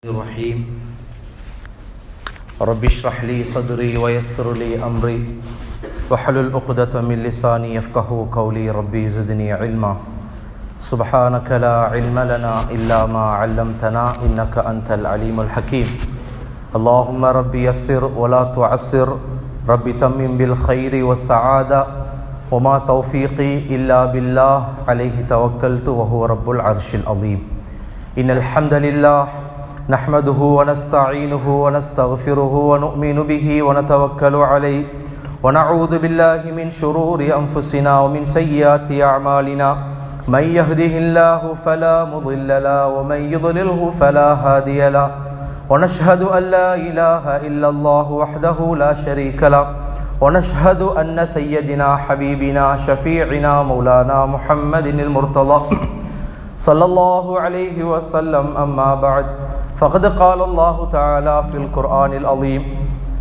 الرحيم رب اشرح لي صدري ويسر لي أمري واحلل عقدة من لساني يفقهوا قولي ربي زدني علما سبحانك لا علم لنا إلا ما علمتنا إنك أنت العليم الحكيم اللهم ربي يسر ولا تعسر ربي تمم بالخير والسعادة وما توفيقي إلا بالله عليه توكلت وهو رب العرش العظيم إن الحمد لله نحمده ونستعينه ونستغفره ونؤمن به ونتوكل عليه ونعوذ بالله من شرور أنفسنا ومن سيئات أعمالنا من يهده الله فلا مضل له ومن يضلله فلا هادي له ونشهد أن لا إله إلا الله وحده لا شريك له ونشهد أن سيدنا حبيبنا شفيعنا مولانا محمد المرتضى صلى الله عليه وسلم أما بعد فقد قال الله تعالى في القرآن العظيم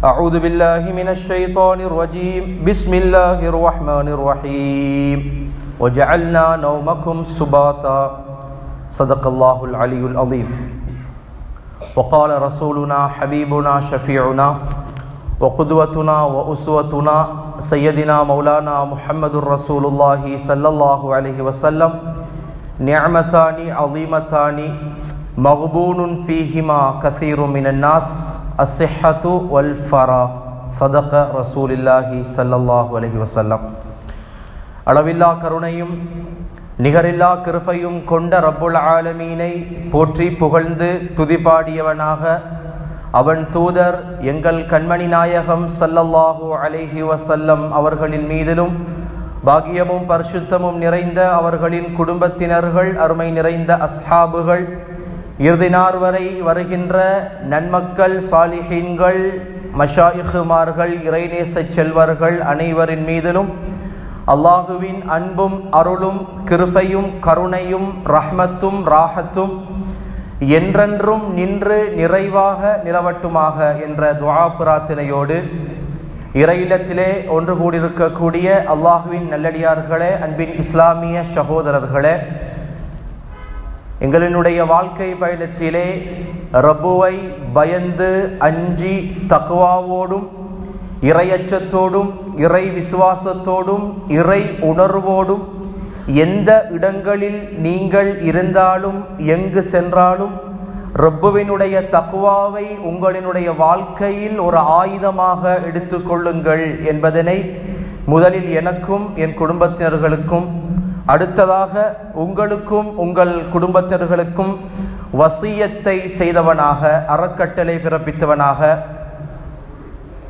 أعوذ بالله من الشيطان الرجيم بسم الله الرحمن الرحيم وجعلنا نومكم سباتا صدق الله العلي العظيم وقال رسولنا حبيبنا شفيعنا وقدوتنا وأسوتنا سيدنا مولانا محمد رسول الله صلى الله عليه وسلم نعمتان عظيمتان مغبون فيهما كثير من الناس الصحة والفراغ صدق رسول الله صلى الله عليه وسلم அளவில்லா கருணையும் நிகரில்லா கிருபையும் கொண்ட ரப்புல் ஆலமீனை போற்றி புகழ்ந்து துதிபாடியவனாக அவன் தூதர் எங்கள் கண்மணி நாயகம் ஸல்லல்லாஹு அலைஹி வஸல்லம் அவர்களின் மீதிலும் பாக்கியமும் பரிசுத்தமும் நிறைந்த அவர்களின் குடும்பத்தினர்கள் அருமை நிறைந்த அஸ்ஹாபுகள் இறுதினார் வரை வருகின்ற நன்மக்கள் சாலிஹீன்கள் மஷாயிஹுமார்கள் இறைநேச செல்வர்கள் அனைவரின் மீதிலும் அல்லாஹுவின் அன்பும் அருளும் கிருபையும் கருணையும் ரஹ்மத்தும் ராஹத்தும் என்றென்றும் நின்று நிறைவாக நிலவட்டுமாக என்ற துஆ பிரார்த்தனையோடு இறையிலத்திலே ஒன்று கூடியிருக்கக்கூடிய அல்லாஹுவின் நல்லடியார்களே, அன்பின் இஸ்லாமிய சகோதரர்களே, எங்களினுடைய வாழ்க்கை பயணத்திலே ரப்புவை பயந்து அஞ்சி தக்வாவோடும் இறையச்சத்தோடும் இறை விசுவாசத்தோடும் இறை உணர்வோடும் எந்த இடங்களில் நீங்கள் இருந்தாலும் எங்கு சென்றாலும் ரப்புவினுடைய தக்வாவை உங்களினுடைய வாழ்க்கையில் ஒரு ஆயுதமாக எடுத்துக்கொள்ளுங்கள் என்பதனை முதலில் எனக்கும் என் குடும்பத்தினர்களுக்கும் அடுத்ததாக உங்களுக்கும் உங்கள் குடும்பத்தினர்களுக்கும் வசியத்தை செய்தவனாக அறக்கட்டளை பிறப்பித்தவனாக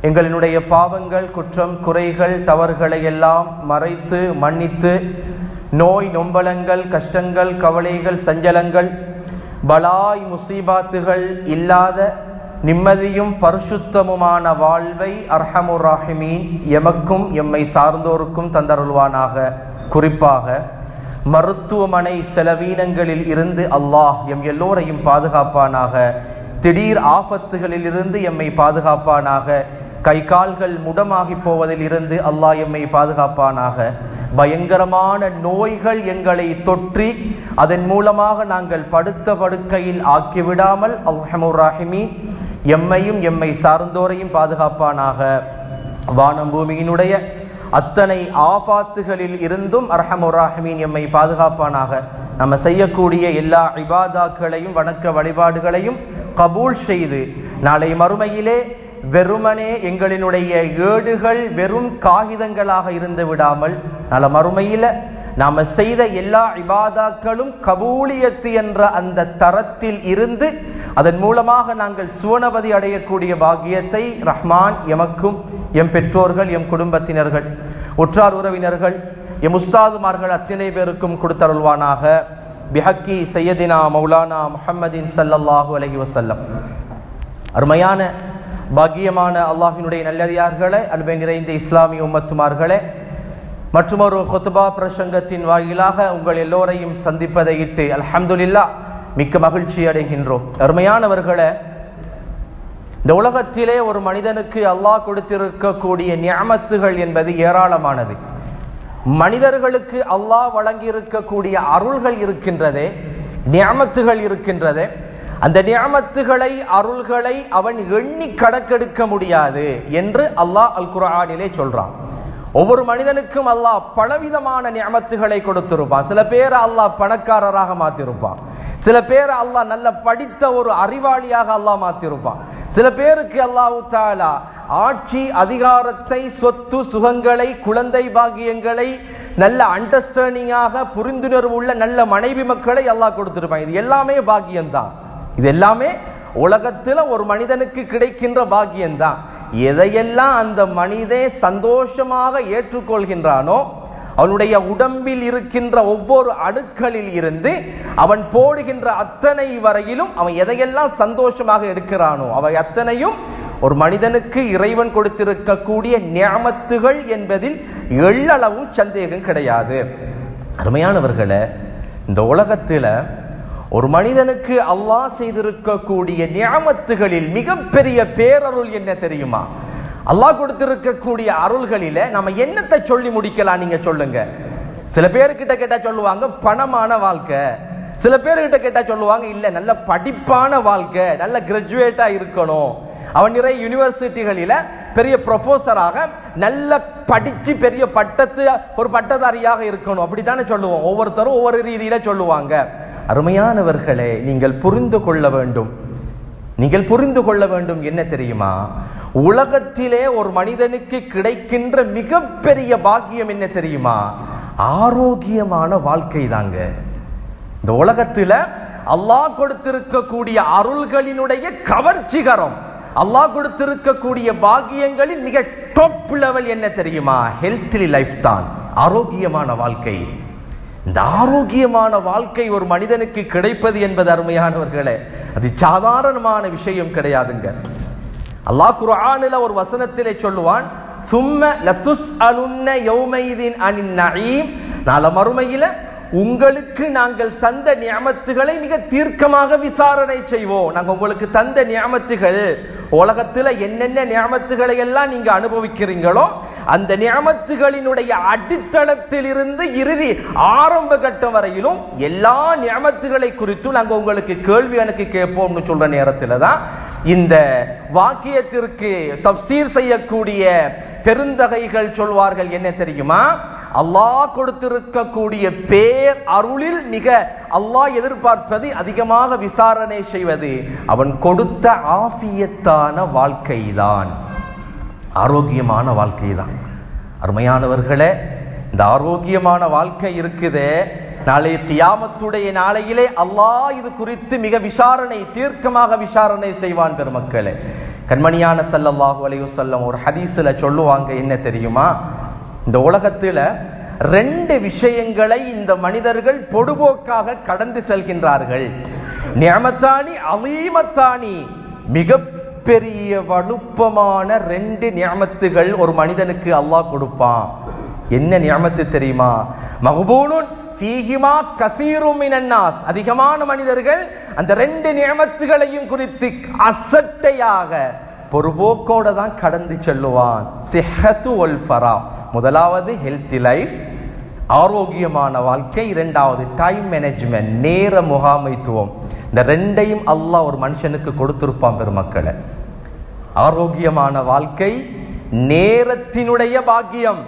எங்களினுடைய பாவங்கள் குற்றம் குறைகள் தவறுகளை எல்லாம் மறைத்து மன்னித்து நோய் நொம்பலங்கள் கஷ்டங்கள் கவலைகள் சஞ்சலங்கள் பலாய் முசீபாத்துகள் இல்லாத நிம்மதியும் பரிசுத்தமுமான வாழ்வை அர்ஹமுர் ராஹிமீன் எமக்கும் எம்மை சார்ந்தோருக்கும் தந்தருள்வானாக. குறிப்பாக மருத்துவமனை செலவீனங்களில் இருந்து அல்லாஹ் எம் எல்லோரையும் பாதுகாப்பானாக. திடீர் ஆபத்துகளில் இருந்து எம்மை பாதுகாப்பானாக. கை கால்கள் முடமாகி போவதில் இருந்து அல்லாஹ் எம்மை பாதுகாப்பானாக. பயங்கரமான நோய்கள் எங்களை தொற்றி அதன் மூலமாக நாங்கள் படுத்த படுக்கையில் ஆக்கிவிடாமல் அர்ஹமுர் ராஹிமீன் எம்மையும் எம்மை சார்ந்தோரையும் பாதுகாப்பானாக. வானம் பூமியினுடைய அத்தனை ஆபாத்துகளில் இருந்தும் அர்ஹமுர் ராஹிமீன் எம்மை பாதுகாப்பானாக. நம்ம செய்யக்கூடிய எல்லா இபாதாக்களையும் வணக்க வழிபாடுகளையும் கபூல் செய்து நாளை மறுமையிலே வெறுமனே எங்களினுடைய ஏடுகள் வெறும் காகிதங்களாக இருந்து விடாமல் நாளை மறுமையில நாம செய்த எல்லா இபாதாக்களும் கபூலியத்து என்ற அந்த தரத்தில் இருந்து அதன் மூலமாக நாங்கள் சுவனபதி அடையக்கூடிய பாக்கியத்தை ரஹ்மான் எமக்கும் எம் பெற்றோர்கள் எம் குடும்பத்தினர்கள் உற்றார் உறவினர்கள் எம் உஸ்தாதுமார்கள் அத்தனை பேருக்கும் கொடுத்தருள்வானாக. பிஹக்கி சையதினா மௌலானா முஹம்மதின் ஸல்லல்லாஹு அலைஹி வஸல்லம். அருமையான பாக்கியமான அல்லாஹினுடைய நல்லடியார்களே, அன்பை நிறைந்த இஸ்லாமிய உம்மத்துமார்களே, மற்றொரு குத்பா பிரசங்கத்தின் வாயிலாக உங்கள் எல்லோரையும் சந்திப்பதை இட்டு அல்ஹம்துலில்லாஹ் மிக்க மகிழ்ச்சி அடைகின்றோம். அருமையானவர்களே, இந்த உலகத்திலே ஒரு மனிதனுக்கு அல்லாஹ் கொடுத்திருக்கக்கூடிய நிஅமத்துகள் என்பது ஏராளமானது. மனிதர்களுக்கு அல்லாஹ் வழங்கி இருக்கக்கூடிய அருள்கள் இருக்கின்றதே, நிஅமத்துகள் இருக்கின்றதே, அந்த நிஅமத்துகளை அருள்களை அவன் எண்ணி கணக்கெடுக்க முடியாது என்று அல்லாஹ் அல் குர்ஆனிலே சொல்றான். ஒவ்வொரு மனிதனுக்கும் அல்லாஹ் பலவிதமான நிஅமத்துகளை கொடுத்திருப்பான். சில பேரை அல்லாஹ் பணக்காரராக மாத்திருப்பான், சில பேரை அல்லாஹ் நல்ல படித்த ஒரு அறிவாளியாக அல்லாஹ் மாத்திருப்பான், சில பேருக்கு அல்லாஹ் தஆலா ஆட்சி அதிகாரத்தை சொத்து சுகங்களை குழந்தை பாக்கியங்களை நல்ல அண்டர்ஸ்டாண்டிங்காக புரிந்துணர்வு உள்ள நல்ல மனைவி மக்களை அல்லாஹ் கொடுத்திருப்பான். இது எல்லாமே பாக்கியம்தான். இது எல்லாமே உலகத்தில் ஒரு மனிதனுக்கு கிடைக்கின்ற பாக்கியம்தான். எதையெல்லாம் அந்த மனிதே சந்தோஷமாக ஏற்றுக்கொள்கின்றானோ அவனுடைய உடம்பில் இருக்கின்ற ஒவ்வொரு அணுக்களில் இருந்து அவன் போடுகின்ற அத்தனை வரையிலும் அவன் எதையெல்லாம் சந்தோஷமாக எடுக்கிறானோ அவை அத்தனையும் ஒரு மனிதனுக்கு இறைவன் கொடுத்திருக்கக்கூடிய நிஅமத்துகள் என்பதில் எள்ளளவும் சந்தேகம் கிடையாது. அருமையானவர்களே, இந்த உலகத்தில் ஒரு மனிதனுக்கு அல்லாஹ் செய்திருக்கக்கூடிய நிஅமத்துகளில் மிகப்பெரிய பேரருள் என்ன தெரியுமா? அல்லாஹ் கொடுத்திருக்கக்கூடிய அருள்களில நம்ம என்னத்தை சொல்லி முடிக்கலாம்? நீங்க சொல்லுங்க. சில பேர்கிட்ட கேட்டா சொல்லுவாங்க பணமான வாழ்க்கை, சில பேர்கிட்ட கேட்டா சொல்லுவாங்க இல்ல நல்ல படிப்பான வாழ்க்கை, நல்ல கிராஜுவேட்டா இருக்கணும், அவன் நிறைய யூனிவர்சிட்டிகளில பெரிய ப்ரொஃபஸராக நல்ல படிச்சு பெரிய ஒரு பட்டதாரியாக இருக்கணும், அப்படித்தானே சொல்லுவோம். ஒவ்வொருத்தரும் ஒவ்வொரு ரீதியில சொல்லுவாங்க. அருமையானவர்களே, நீங்கள் புரிந்து கொள்ள வேண்டும் என்ன தெரியுமா? உலகத்திலே ஒரு மனிதனுக்கு கிடைக்கின்ற மிகப்பெரிய பாக்கியம் என்ன தெரியுமா? ஆரோக்கியமான வாழ்க்கை தாங்க. இந்த உலகத்துல அல்லாஹ் கொடுத்திருக்கக்கூடிய அருள்களினுடைய கவர்ச்சிகரம், அல்லாஹ் கொடுத்திருக்கக்கூடிய பாக்கியங்களின் மிக டாப் லெவல் என்ன தெரியுமா? ஹெல்த்லி லைஃப் தான், ஆரோக்கியமான வாழ்க்கை. இந்த ஆரோக்கியமான வாழ்க்கை ஒரு மனிதனுக்கு கிடைப்பது என்பது அருமையானவர்களே அது சாதாரணமான விஷயம் கிடையாதுங்க. அல்லாஹ் குர்ஆனில் ஒரு வசனத்திலே சொல்லுவான், சும்ம லதுஸ்அலுன்ன யௌமைதின் அனின் நஈம், நாளை மறுமையில உங்களுக்கு நாங்கள் தந்த நிஅமத்துகளை மிக தீர்க்கமாக விசாரணை செய்வோம். நாங்கள் உங்களுக்கு தந்த நிஅமத்துகள் உலகத்தில் என்னென்ன நிஅமத்துகளை எல்லாம் நீங்க அனுபவிக்கிறீங்களோ அந்த நிஅமத்துகளினுடைய அடித்தளத்தில் இருந்து இறுதி ஆரம்ப கட்டம் வரையிலும் எல்லா நிஅமத்துகளை குறித்தும் நாங்கள் உங்களுக்கு கேள்வி எனக்கு கேட்போம்னு சொல்ற நேரத்தில் தான் இந்த வாக்கியத்திற்கு தஃப்சீர் செய்யக்கூடிய பெருந்தகைகள் சொல்வார்கள் என்ன தெரியுமா? அல்லாஹ் கொடுத்திருக்கக்கூடிய பேர் அருளில் மிக அல்லாஹ் எதிர்பார்ப்பது அதிகமாக விசாரணை செய்வது அவன் கொடுத்த ஆஃபியத்தான வாழ்க்கை தான், ஆரோக்கியமான வாழ்க்கை தான். அருமையானவர்களே, இந்த ஆரோக்கியமான வாழ்க்கை இருக்குதே, நாளை கியாமத்துடைய நாளையிலே அல்லாஹ் இது குறித்து மிக தீர்க்கமாக விசாரணை செய்வான். பெருமக்களே, கண்மணியான ஸல்லல்லாஹு அலைஹி வஸல்லம் ஒரு ஹதீஸ்ல சொல்லுவாங்க என்ன தெரியுமா? இந்த உலகத்துல 2 விஷயங்களை இந்த மனிதர்கள் பொடுபோக்காக கடந்து செல்கின்றார்கள். நிஅமத்தானி அலீமத்தானி, மிக பெரிய வலுப்பமான 2 நிஅமத்துகள் ஒரு மனிதனுக்கு அல்லாஹ் கொடுப்பான். என்ன நிஅமத்து தெரியுமா? மக்பூனுன் ஃபீஹிமா கஸீரும் மினன் நாஸ், அதிகமான மனிதர்கள் அந்த 2 நிஅமத்துகளையும் குறித்து அசட்டையாக பொறுபோக்கோட தான் கடந்து செல்லுவான். சிஹ்ஹத்து வல் ஃபரா, முதலாவது ஹெல்த்தி லைஃப், ஆரோக்கியமான வாழ்க்கை, இரண்டாவது டைம் மேனேஜ்மெண்ட், நேர முகாமைத்துவம். இந்த 2ஐயும் அல்லாஹ் ஒரு மனுஷனுக்கு கொடுத்திருப்பான். பெருமக்களை, ஆரோக்கியமான வாழ்க்கை, நேரத்தினுடைய பாக்கியம்,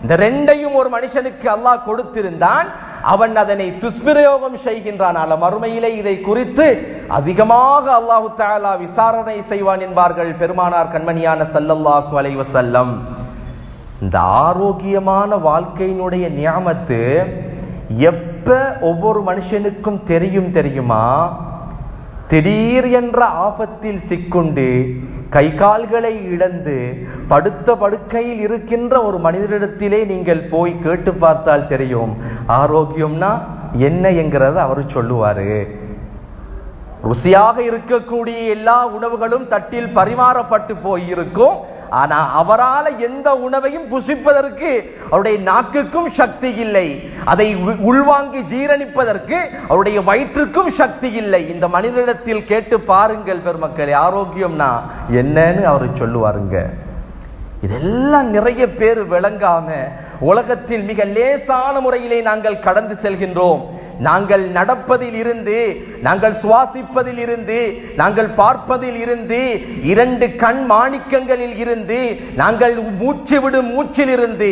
இந்த 2ஐயும் ஒரு மனுஷனுக்கு அல்லாஹ் கொடுத்திருந்தான். அவன் அதனை துஷ்பிரயோகம் செய்கின்றான். மறுமையிலே இதை குறித்து அதிகமாக அல்லாஹு தஆலா விசாரணை செய்வான் என்பார்கள் பெருமானார் கண்மணியான ஸல்லல்லாஹு அலைஹி வஸல்லம். இந்த ஆரோக்கியமான வாழ்க்கையினுடைய நியாமத்து எப்ப ஒவ்வொரு மனுஷனுக்கும் தெரியுமா? திடீர் என்ற ஆபத்தில் சிக்குண்டு கை கால்களை இழந்து படுத்த படுக்கையில் இருக்கின்ற ஒரு மனிதரிடத்திலே நீங்கள் போய் கேட்டு பார்த்தால் தெரியும் ஆரோக்கியம்னா என்ன என்கிறத அவர் சொல்லுவாரு. ருசியாக இருக்கக்கூடிய எல்லா உணவுகளும் தட்டில் பரிமாறப்பட்டு போயிருக்கும். ஆனா அவரால் எந்த உணவையும் புசிப்பதற்கு அவருடைய நாக்குக்கும் சக்தி இல்லை, அதை உள்வாங்கி ஜீரணிப்பதற்கு அவருடைய வயிற்றுக்கும் சக்தி இல்லை. இந்த மனிதனிடத்தில் கேட்டு பாருங்கள் பெருமக்களே, ஆரோக்கியம்னா என்னன்னு அவர் சொல்லுவாருங்க. இதெல்லாம் நிறைய பேர் விளங்காம உலகத்தில் மிக லேசான முறையிலே நாங்கள் கடந்து செல்கின்றோம். நாங்கள் நடப்பதில் இருந்து, நாங்கள் சுவாசிப்பதில் இருந்து, நாங்கள் பார்ப்பதில் இருந்து, 2 கண் மாணிக்கங்களில் இருந்து, நாங்கள் மூச்சு விடும் மூச்சில் இருந்து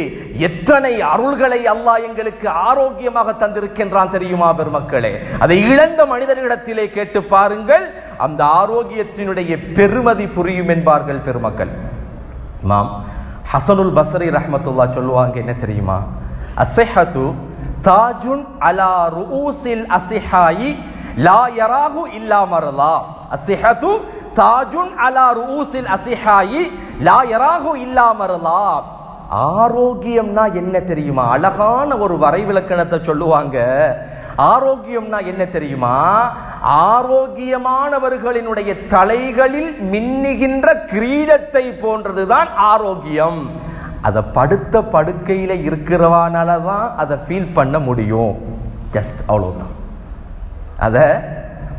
எத்தனை அருள்களை அல்லாஹ் எங்களுக்கு ஆரோக்கியமாக தந்திருக்கின்றான் தெரியுமா பெருமக்களே? அதை இழந்த மனிதர்களிடத்திலே கேட்டு பாருங்கள், அந்த ஆரோக்கியத்தினுடைய பெருமதி புரியும் என்பார்கள் பெருமக்கள். இமாம் ஹசனுல் பஸ்ரி ரஹ்மத்துல்லாஹ் சொல்லுவாங்க, என்ன தெரியுமா? அஸ்ஸிஹத்து தாஜுன் அலா ரூஸில் அஸ்ஸிஹாயி லா யராஹு இல்லா மர்லா. அஸ்ஸிஹத்து தாஜுன் அலா ரூஸில் அஸ்ஸிஹாயி லா யராஹு இல்லா மர்லா. ஆரோக்கியம்னா என்ன தெரியுமா? அழகான ஒரு வரைவிலக்கணத்தை சொல்லுவாங்க. ஆரோக்கியம்னா என்ன தெரியுமா? ஆரோக்கியமானவர்களினுடைய தலைகளில் மின்னுகின்ற கிரீடத்தை போன்றதுதான் ஆரோக்கியம். அதை படுத்த படுக்கையில இருக்கிறவானால தான் அதை ஃபீல் பண்ண முடியும். ஜஸ்ட் அவ்வளவுதான். அதை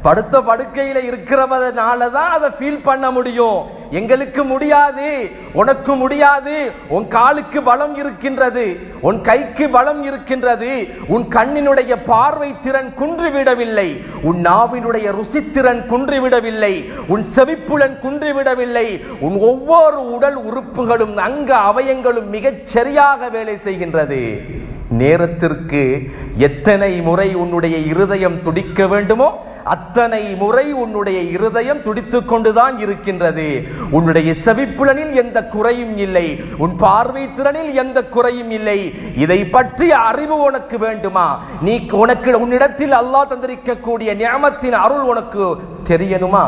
படுத்த படுக்கையில இருக்கிறவனால தான் அதை ஃபீல் பண்ண முடியும். எங்களுக்கு முடியாது, உனக்கு முடியாது. உன் காலுக்கு பலம் இருக்கின்றது, உன் கைக்கு பலம் இருக்கின்றது, உன் கண்ணினுடைய பார்வை திறன் குன்றிவிடவில்லை, உன் நாவினுடைய ருசித்திறன் குன்றிவிடவில்லை, உன் செவிப்புலன் குன்றிவிடவில்லை, உன் ஒவ்வொரு உடல் உறுப்புகளும் அங்க அவயங்களும் மிகச் சரியாக வேலை செய்கின்றது. நேரத்திற்கு எத்தனை முறை உன்னுடைய இருதயம் துடிக்க வேண்டுமோ அத்தனை முறை உன்னுடைய இருதயம் துடித்துக் கொண்டுதான் இருக்கின்றது. உன்னுடைய செவிப்புலனில் எந்த குறையும் இல்லை, உன் பார்வை திறனில் எந்த குறையும் இல்லை. இதை பற்றிய அறிவு உனக்கு வேண்டுமா? நீ உன்னிடத்தில் அல்லாஹ் தந்திருக்கக்கூடிய நியமத்தின் அருள் உனக்கு தெரியணுமா?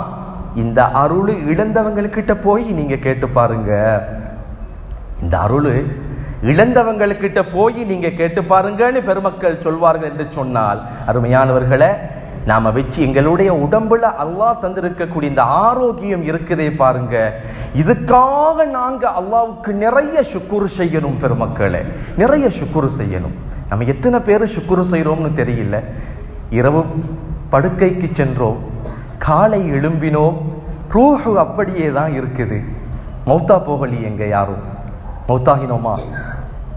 இந்த அருள் இழந்தவங்ககிட்ட போய் நீங்க கேட்டு பாருங்க. இந்த அருள் இழந்தவங்ககிட்ட போய் நீங்க கேட்டு பாருங்கன்னு பெருமக்கள் சொல்வார்கள் என்று சொன்னால், அருமையானவர்களை, நாம வச்சு எங்களுடைய உடம்புல அல்லாஹ் தந்திருக்கக்கூடிய இந்த ஆரோக்கியம் இருக்குதே பாருங்க, இதுக்காக நாங்க அல்லாஹ்வுக்கு நிறைய சுக்குர் செய்யணும் பெருமக்களே, நிறைய சுக்குர் செய்யணும். நம்ம எத்தனை பேர் சுக்குர் செய்யறோம்னு தெரியல. இரவு படுக்கைக்கு சென்றோம், காலை எழும்பினோம், ரூஹு அப்படியே தான் இருக்குது. மௌத்தா போகலி எங்க யாரும் மௌத்தாகினோமா?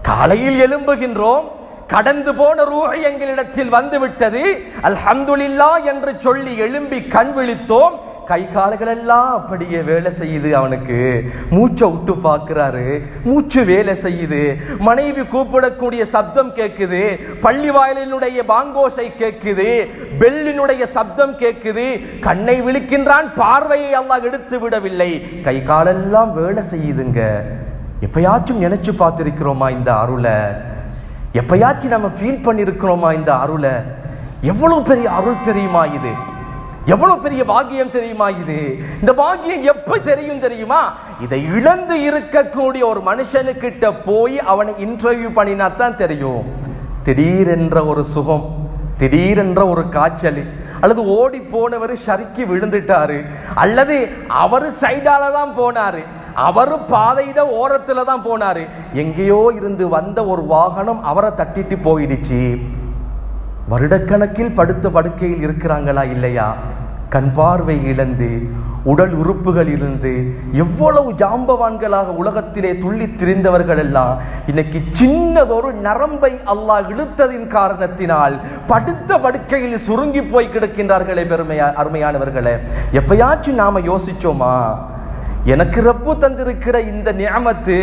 காலையில் எழும்புகின்றோம், கடந்து போன ரூஹ் எங்களிடத்தில் வந்துவிட்டது, அல்ஹம்துலில்லாஹ் என்று சொல்லி எழும்பி கண் விழித்தோம். கை கால்கள் எல்லாம் அப்படியே வேலை செய்யுது. அவனுக்கு மூச்சை விட்டு பார்க்கிறாரு, மூச்சு வேலை செய்யுது. மனைவி கூப்பிடக்கூடிய சப்தம் கேட்குது, பள்ளி வாயிலினுடைய பாங்கோசை கேட்குது, பெல்லினுடைய சப்தம் கேட்குது. கண்ணை விழிக்கின்றான், பார்வையை அல்லாஹ் எடுத்து விடவில்லை, கை காலெல்லாம் வேலை செய்யுதுங்க. எப்பயாச்சும் நினைச்சு பார்த்திருக்கிறோமா இந்த அருளை? எப்பயாச்சும் நம்ம ஃபீல் பண்ணிருக்கிறோமா இந்த அருளை? எவ்வளவு பெரிய அருள் தெரியுமா இது? எவ்வளவு பெரிய பாக்கியம் தெரியுமா இது? இந்த பாக்கியம் எப்ப தெரியும் தெரியுமா? இதை இழந்து இருக்கக்கூடிய ஒரு மனுஷனுக்கிட்ட போய் அவனை இன்டர்வியூ பண்ணினா தான் தெரியும். திடீரென்ற ஒரு சுகம், திடீரென்ற ஒரு காய்ச்சல், அல்லது ஓடி போனவர் சறுக்கி விழுந்துட்டாரு, அல்லது அவரு சைடால தான் போனாரு, அவரு பாதையிட ஓரத்துல தான் போனாரு, எங்கேயோ இருந்து வந்த ஒரு வாகனம் அவரை தட்டிட்டு போயிடுச்சு. வருடக்கணக்கில் படுத்த படுக்கையில் இருக்கிறாங்களா இல்லையா? கண் பார்வை இழந்து, உடல் உறுப்புகள் இருந்து எவ்வளவு ஜாம்பவான்களாக உலகத்திலே துள்ளி திரிந்தவர்கள் எல்லாம் இன்னைக்கு சின்னதொரு நரம்பை அல்லாஹ் இழுத்ததின் காரணத்தினால் படுத்த படுக்கையில் சுருங்கி போய் கிடக்கின்றார்களே அருமையானவர்களே. எப்பயாச்சும் நாம யோசிச்சோமா, எனக்கு ரப்பு தந்திருக்கிற இந்த நியமத்து,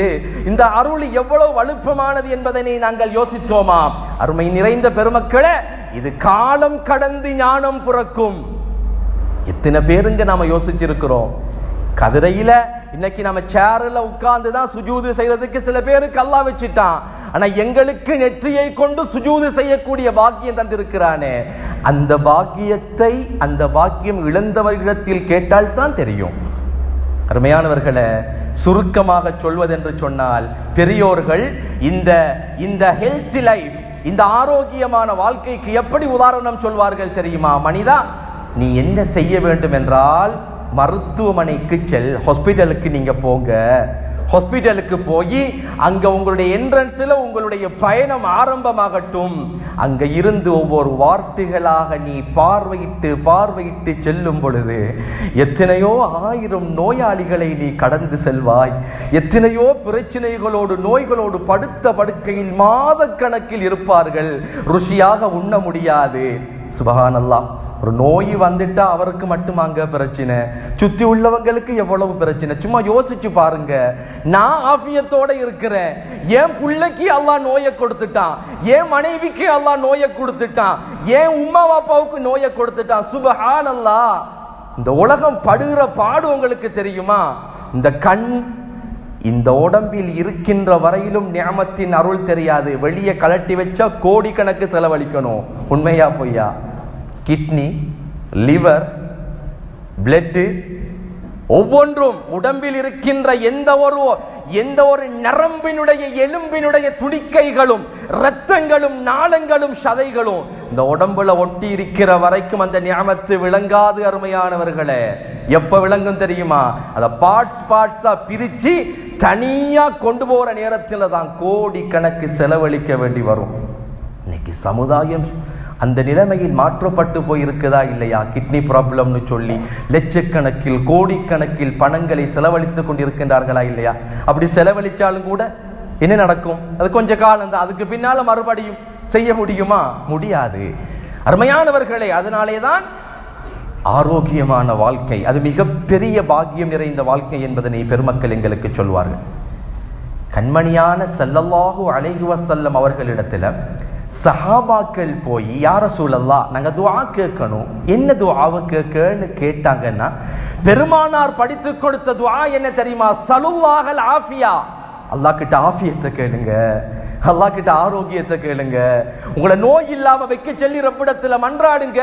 இந்த அருள் எவ்வளவு வலுப்பமானது என்பதனை நாங்கள் யோசித்தோமா? அருமை நிறைந்த பெருமக்களே, இது காலம் கடந்து ஞானம் பிறக்கும். எத்தனை பேருங்க நாம யோசிச்சிருக்கிறோம்? கதிரையில இன்னைக்கு நம்ம சேர்ல உட்கார்ந்து தான் சுஜூது செய்யறதுக்கு சில பேருக்கு அல்லாஹ் வச்சுட்டான். ஆனா எங்களுக்கு நெற்றியை கொண்டு சுஜூது செய்யக்கூடிய பாக்கியம் தந்திருக்கிறானே, அந்த பாக்கியத்தை, அந்த பாக்கியம் இழந்தவர்களிடத்தில் கேட்டால் தான் தெரியும். அருமையானவர்களை, சுருக்கமாக சொல்வதென்று சொன்னால், பெரியோர்கள் இந்த ஹெல்த் லைஃப், இந்த ஆரோக்கியமான வாழ்க்கைக்கு எப்படி உதாரணம் சொல்வார்கள் தெரியுமா? மனிதா, நீ என்ன செய்ய வேண்டும் என்றால், மருத்துவமனைக்கு செல், ஹாஸ்பிட்டலுக்கு நீங்க போங்க, ஹாஸ்பிடலுக்கு போய் அங்க உங்களுடைய என்ட்ரன்ஸ்ல உங்களுடைய பயணம் ஆரம்பமாகட்டும். அங்க இருந்து ஒவ்வொரு வார்த்தைகளாக நீ பார்வையிட்டு செல்லும் பொழுது எத்தனையோ 1000 நோயாளிகளை நீ கடந்து செல்வாய். எத்தனையோ பிரச்சனைகளோடு நோய்களோடு படுத்த படுக்கையில் மாத கணக்கில் இருப்பார்கள். ருசியாக உண்ண முடியாது. சுபஹானல்லாஹ். ஒரு நோய் வந்துட்டா அவருக்கு மட்டும் அங்க பிரச்சனை, சுத்தி உள்ளவங்களுக்கு எவ்வளவு பிரச்சனை. சும்மா யோசிச்சு பாருங்க. நான் ஆஃபியத்தோட இருக்கிறேன், என் பிள்ளைக்கு அல்லாஹ் நோயை கொடுத்துட்டான், என் மனைவிக்கு அல்லாஹ் நோயை கொடுத்துட்டான், என் உம்மா அப்பாவுக்கு நோயை கொடுத்துட்டான். சுபஹானல்லாஹ். இந்த உலகம் படுகிற பாடு உங்களுக்கு தெரியுமா? இந்த கண் இந்த உடம்பில் இருக்கின்ற வரையிலும் நியமத்தின் அருள் தெரியாது. வெளியே கலட்டி வச்சா கோடிக்கணக்கு செலவழிக்கணும். உண்மையா பொய்யா? கிட்னி, லிவர், பிளட் ஒவ்வொன்றும் உடம்பில் இருக்கின்ற எந்த ஒரு நரம்பினுடைய எலும்பினுடைய துடிக்கைகளும் இரத்தங்களும் நாளங்களும் சதைகளும் இந்த உடம்புல ஒட்டி இருக்கிற வரைக்கும் அந்த நியமத்து விளங்காது. அருமையானவர்களே, எப்ப விளங்கும் தெரியுமா? அத பார்ட்ஸா பிரிச்சு தனியா கொண்டு போற நேரத்தில் தான் கோடி கணக்கு செலவழிக்க வேண்டி வரும். இன்னைக்கு சமுதாயம் அந்த நிலைமையில் மாற்றப்பட்டு போயிருக்குதா இல்லையா? கிட்னி ப்ராப்ளம்னு சொல்லி லட்சக்கணக்கில் கோடிக்கணக்கில் பணங்களை செலவழித்துக் கொண்டிருக்கின்றார்களா இல்லையா? அப்படி செலவழிச்சாலும் கூட என்ன நடக்கும்? அது கொஞ்ச காலம் தான். அதுக்கு பின்னால மறுபடியும் செய்ய முடியுமா? முடியாது. அருமையானவர்களே, அதனாலேதான் ஆரோக்கியமான வாழ்க்கை அது மிகப்பெரிய பாக்கியம் நிறைந்த வாழ்க்கை என்பதனை பெருமக்கள் எங்களுக்கு சொல்வார்கள். கண்மணியான ஸல்லல்லாஹு அலைஹி வஸல்லம் அவர்களிடத்துல சஹாபாக்கள் போய், யா ரசூலல்லாஹ், நாங்க துஆ கேட்கணும், என்ன துஆவை கேட்கன்னு கேட்டாங்கன்னா, பெருமானார் படித்து கொடுத்த துஆ என்ன தெரியுமா? ஸலுல்லாஹல் ஆஃபியா. அல்லாஹ் கிட்ட ஆஃபியத்தை கேளுங்க, அல்லாஹ் கிட்ட ஆரோக்கியத்தை கேளுங்க. உங்களை நோய் இல்லாம வைக்க சொல்லி ரப்பிடத்துல மன்றாடுங்க.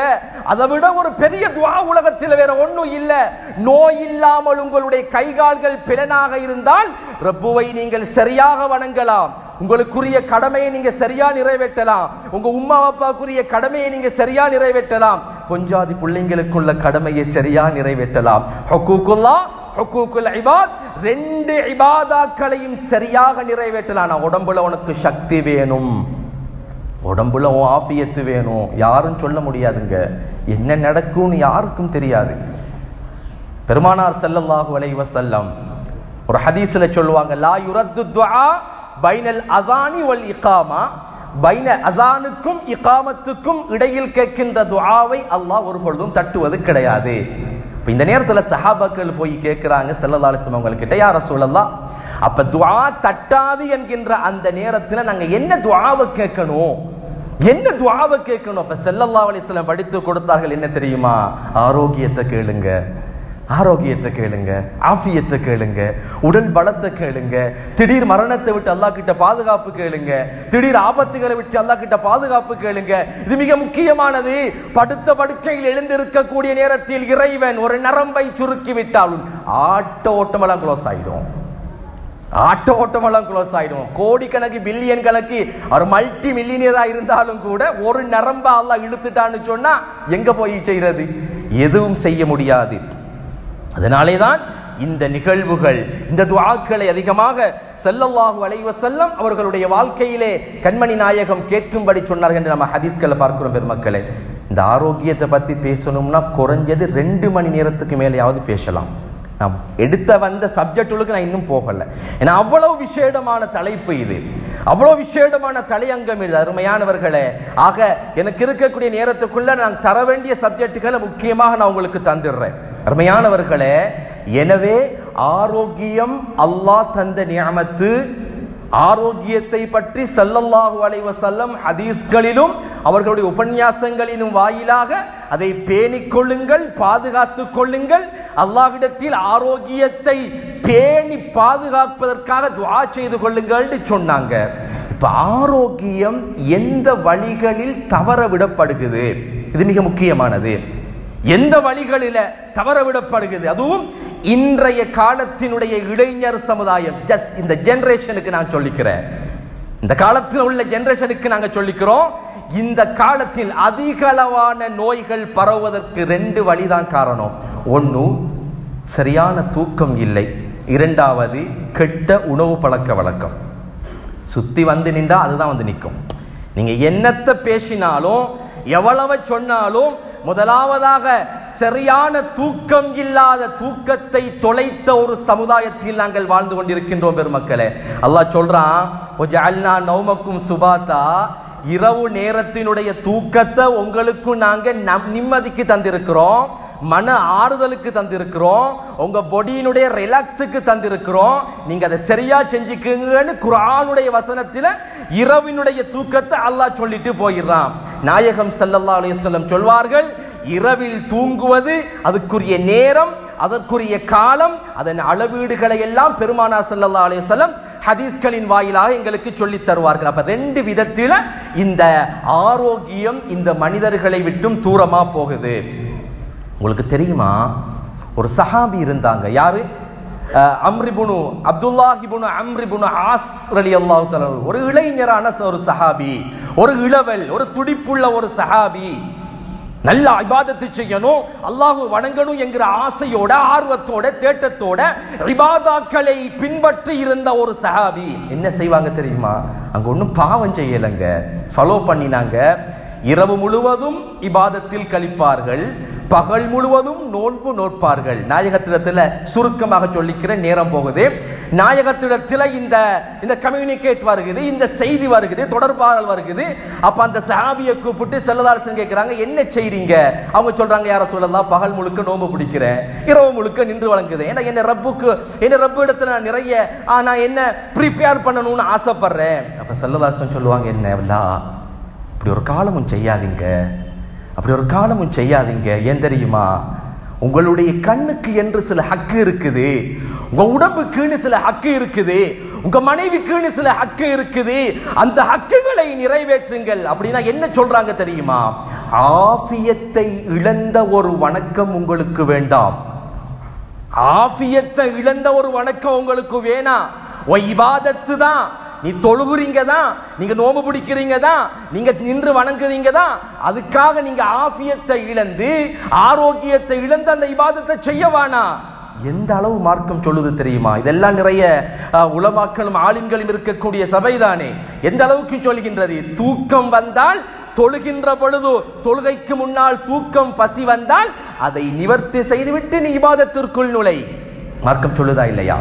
அதை விட ஒரு பெரிய துஆ உலகத்தில் வேற ஒண்ணும் இல்ல. நோய் இல்லாமல் உங்களுடைய கைகால்கள் பிளனாக இருந்தால் ரப்புவை நீங்கள் சரியாக வணங்கலாம், உங்களுக்குரிய கடமையை நீங்க சரியா நிறைவேற்றலாம், உங்க உம்மா அப்பாக்குரிய கடமையை நீங்க சரியா நிறைவேற்றலாம், பொஞ்சாதி பிள்ளைங்களுக்குள்ள கடமையை சரியா நிறைவேற்றலாம். ஹுக்கூக்குல்லாஹ், ஹுக்கூக்குல் இபாத், 2 இபாதாக்களையும் சரியாக நிறைவேற்றலாம். உடம்புல உனக்கு சக்தி வேணும், உடம்புல ஆஃபியத்து வேணும். யாரும் சொல்ல முடியாதுங்க, என்ன நடக்கும்னு யாருக்கும் தெரியாது. பெருமானார் ஸல்லல்லாஹு அலைஹி வஸல்லம் ஒரு ஹதீஸ்ல சொல்லுவாங்க, லா யுரத்து துஆ பைனல் அஸானி வல் இகாமா. பைன அஸானுக்கும் இகாமத்துக்கும் இடையில் கேட்கின்ற துஆவை அல்லாஹ் ஒரு பொழுதும் தட்டுவது கிடையாது. இப்ப இந்த நேரத்துல சஹாபாக்கள் போய் கேட்கிறாங்க ஸல்லல்லாஹு அலைஹி வஸல்லம் அவங்ககிட்ட, யா ரசூலல்லாஹ், அப்ப துஆ தட்டாது என்கின்ற அந்த நேரத்துல நாங்க என்ன துஆவை கேட்கணும், என்ன துஆவை கேட்கணும்? அப்ப ஸல்லல்லாஹு அலைஹி வஸல்லம் படித்து கொடுத்தார்கள், என்ன தெரியுமா? ஆரோக்கியத்தை கேளுங்க, ஆரோக்கியத்தை கேளுங்க, ஆஃபியத்தை கேளுங்க, உடல் பலத்தை கேளுங்க, திடீர் மரணத்தை விட்டு அல்லாஹ் கிட்ட பாதுகாப்பு கேளுங்க, திடீர் ஆபத்துகளை விட்டு அல்லாஹ் கிட்ட பாதுகாப்பு கேளுங்க. இது மிக முக்கியமானது. படுத்த படுக்கையில் எழுந்திருக்கக்கூடிய நேரத்தில் இறைவன் ஒரு நரம்பை சுருக்கி விட்டால் ஆட்ட ஓட்டமெல்லாம் க்ளோஸ் ஆயிடும், ஆட்ட ஓட்டமெல்லாம் க்ளோஸ் ஆயிடும். கோடிக்கணக்கு பில்லியன் கணக்கு ஒரு மல்டி மில்லியனரா இருந்தாலும் கூட ஒரு நரம்ப அல்லாஹ் இழுத்துட்டான்னு சொன்னா எங்க போய் செய்யறது? எதுவும் செய்ய முடியாது. அதனாலேதான் இந்த நிகழ்வுகள், இந்த துஆக்களை அதிகமாக ஸல்லல்லாஹு அலைஹி வஸல்லம் அவர்களுடைய வாழ்க்கையிலே கண்மணி நாயகம் கேட்கும்படி சொன்னார்கள் என்று நம்ம ஹதீஸ்களை பார்க்கிறோம். பெருமக்களே, இந்த ஆரோக்கியத்தை பத்தி பேசணும்னா குறைஞ்சது 2 மணி நேரத்துக்கு மேலேயாவது பேசலாம். நான் எடுத்த வந்த சப்ஜெக்டுகளுக்கு நான் இன்னும் போகல. ஏன்னா அவ்வளவு விசேடமான தலைப்பு இது, அவ்வளவு விசேடமான தலையங்கம் இது. அருமையானவர்களே, ஆக எனக்கு இருக்கக்கூடிய நேரத்துக்குள்ள நான் தர வேண்டிய சப்ஜெக்டுகளை முக்கியமாக நான் உங்களுக்கு தந்துடுறேன். அருமையானவர்களே, எனவே ஆரோக்கியம் அல்லாஹ் தந்த நியமத்து. ஆரோக்கியத்தை பற்றி ஸல்லல்லாஹு அலைஹி வஸல்லம் ஹதீஸ்களிலும் அவர்களுடைய உபன்யாசங்களிலும் வாயிலாக அதை பேணிக் கொள்ளுங்கள், பாதுகாத்துக் கொள்ளுங்கள். அல்லாஹ்விடத்தில் ஆரோக்கியத்தை பேணி பாதுகாப்பதற்காக துஆ செய்து கொள்ளுங்கள் சொன்னாங்க. இப்ப ஆரோக்கியம் எந்த வழிகளில் தவற விடப்படுகிறது? இது மிக முக்கியமானது. எந்த வழிகளில தவற விடப்படுகிறது? அதுவும் இன்றைய காலத்தினுடைய இளைஞர் சமுதாயம், ஜஸ்ட் இந்த ஜெனரேஷனுக்கு நான் சொல்லிக்கிறேன், இந்த காலத்தில் உள்ள ஜெனரேஷனுக்கு நாங்க சொல்லிக்கிறோம். இந்த காலத்தில் அதிக அளவான நோய்கள் பரவுவதற்கு 2 வழிதான் காரணம். ஒன்று, சரியான தூக்கம் இல்லை, இரண்டாவது கெட்ட உணவு பழக்க வழக்கம். சுத்தி வந்து நின்றா அதுதான் வந்து நிற்கும். நீங்க என்னத்தை பேசினாலும் எவ்வளவு சொன்னாலும் முதலாவதாக சரியான தூக்கம் இல்லாத, தூக்கத்தை தொலைத்த ஒரு சமுதாயத்தில் நாங்கள் வாழ்ந்து கொண்டிருக்கின்றோம் பெருமக்களே. அல்லாஹ் சொல்றான், வஜஅல்னா நௌமக்கும் சுபாத்தா, இரவு நேரத்தினுடைய தூக்கத்தை உங்களுக்கு நாங்க நிம்மதிக்கு தந்திருக்கிறோம், மன ஆறுதலுக்கு தந்திருக்கிறோம், உங்க பொடியினுடைய ரிலாக்ஸுக்கு தந்திருக்கிறோம், நீங்க அதை சரியா செஞ்சுக்குங்கன்னு குர்ஆனுடைய வசனத்துல இரவினுடைய தூக்கத்தை அல்லாஹ் சொல்லிட்டு போயிடுறான். நாயகம் ஸல்லல்லாஹு அலைஹி வஸல்லம் சொல்வார்கள், இரவில் தூங்குவது அதுக்குரிய நேரம், அதற்குரிய காலம், அதன் அளவீடுகளை எல்லாம் பெருமானார் ஸல்லல்லாஹு அலைஹி வஸல்லம் ஹதீஸ்களின் வாயிலாக எங்களுக்கு சொல்லி தருவார்கள். அப்ப ரெண்டு விதத்தில இந்த ஆரோக்கியம் இந்த மனிதர்களை விட்டும் தூரமா போகுது. உங்களுக்கு தெரியுமா, ஒரு சஹாபி இருந்தாங்க. யாரு? அம்ரிபுனு அப்துல்லாஹ் இப்னு அம்ர் இப்னு ஆஸ் ரலியல்லாஹு தஆலா. ஒரு இளைஞரான ஒரு சஹாபி, ஒரு இளவல், ஒரு துடிப்புள்ள ஒரு சஹாபி. நல்ல இபாதத்தை செய்யணும், அல்லாஹ்வை வணங்கணும் என்கிற ஆசையோட, ஆர்வத்தோட, தேட்டத்தோட இபாதாக்களை பின்பற்றி இருந்த ஒரு சஹாபி. என்ன செய்வாங்க தெரியுமா? அங்க ஒன்றும் பாவம் செய்யலைங்க, ஃபாலோ பண்ணினாங்க. இரவு முழுவதும் இபாதத்தில் கழிப்பார்கள், பகல் முழுவதும் நோன்பு நோட்பார்கள். நாயகத்திடத்தில் சுருக்கமாக சொல்லிக்கிற நேரம் போகுது. நாயகத்திடத்தில் இந்த கம்யூனிகேட் வருகுது, இந்த செய்தி வருகுது, தொடர்பாடல் வருகுது. அப்ப அந்த சஹாபியை கூப்பிட்டு ஸல்லல்லாஹு கேட்கிறாங்க, என்ன செய்றீங்க? அவங்க சொல்றாங்க, யார சொல்லலாம், பகல் முழுக்க நோன்பு பிடிக்கிறேன், இரவு முழுக்க நின்று வழங்குதேன், ஏன்னா என்ன ரப்பு இடத்துல நான் நிறைய நான் என்ன ப்ரிப்பேர் பண்ணணும்னு ஆசைப்படுறேன். அப்ப ஸல்லல்லாஹு சொல்லுவாங்க, என்ன அப்படி ஒரு காலமும் செய்யாதீங்க, அப்படி ஒரு காலமும் செய்யாதீங்க. ஏன் தெரியுமா? உங்களுடைய கண்ணுக்கு என்று சில ஹக்கு இருக்குது, உங்க உடம்புக்குன்னு சில ஹக்கு இருக்குது, உங்க மனைவிக்குன்னு சில ஹக்கு இருக்குது. அந்த ஹக்குகளை நிறைவேற்றுங்கள். அப்படின்னா என்ன சொல்றாங்க தெரியுமா? ஆஃபியத்தை இழந்த ஒரு வணக்கம் உங்களுக்கு வேண்டாம். ஆஃபியத்தை இழந்த ஒரு வணக்கம் உங்களுக்கு வேணாம். இபாதத்து தான், நீ தொழுகுறீங்க தான், நீங்க நோம்பு பிடிக்கிறீங்க தான், நீங்க நின்று வணங்குறீங்க தான், அதுக்காக நீங்க ஆஃபியத்தை இழந்து, ஆரோக்கியத்தை இழந்து அந்த இபாதத்தை செய்யவானா? எந்த அளவு மார்க்கம் சொல்லுது தெரியுமா? இதெல்லாம் நிறைய உலமாக்களும் ஆலிம்களும் இருக்கக்கூடிய சபைதானே. எந்த அளவுக்கு சொல்கின்றது? தூக்கம் வந்தால் தொழுகின்ற பொழுது, தொழுகைக்கு முன்னால் தூக்கம் பசி வந்தால் அதை நிவர்த்தி செய்துவிட்டு நீ இபாதத்திற்குள் நுழை. மார்க்கம் சொல்லுதா இல்லையா?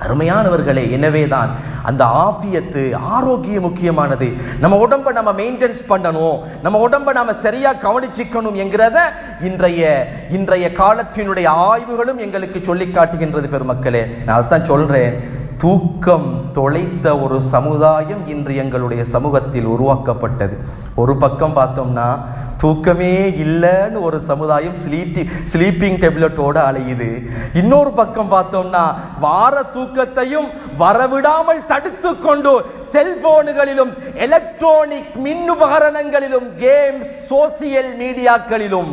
அருமையானவர்களே, எனவேதான் அந்த ஆஃபியத்து, ஆரோக்கியம் முக்கியமானது. நம்ம உடம்பை நம்ம மெயின்டெனன்ஸ் பண்ணணும், நம்ம உடம்பை நாம சரியா கவனிச்சுக்கணும் என்கிறத இன்றைய காலத்தினுடைய ஆய்வுகளும் எங்களுக்கு சொல்லி காட்டுகின்றது. பெருமக்களே, நான் அதான் சொல்றேன், தூக்கம் தொலைத்த ஒரு சமுதாயம் இன்று எங்களுடைய சமூகத்தில் உருவாக்கப்பட்டது. ஒரு பக்கம் பார்த்தோம்னா தூக்கமே இல்லைன்னு ஒரு சமுதாயம் ஸ்லீப்பிங் டேப்லெட்டோட அலையுது. இன்னொரு பக்கம் பார்த்தோம்னா வார தூக்கத்தையும் வரவிடாமல் தடுத்து கொண்டு செல்போன்களிலும் எலக்ட்ரானிக் மின் உபகரணங்களிலும் கேம்ஸ், சோசியல் மீடியாக்களிலும்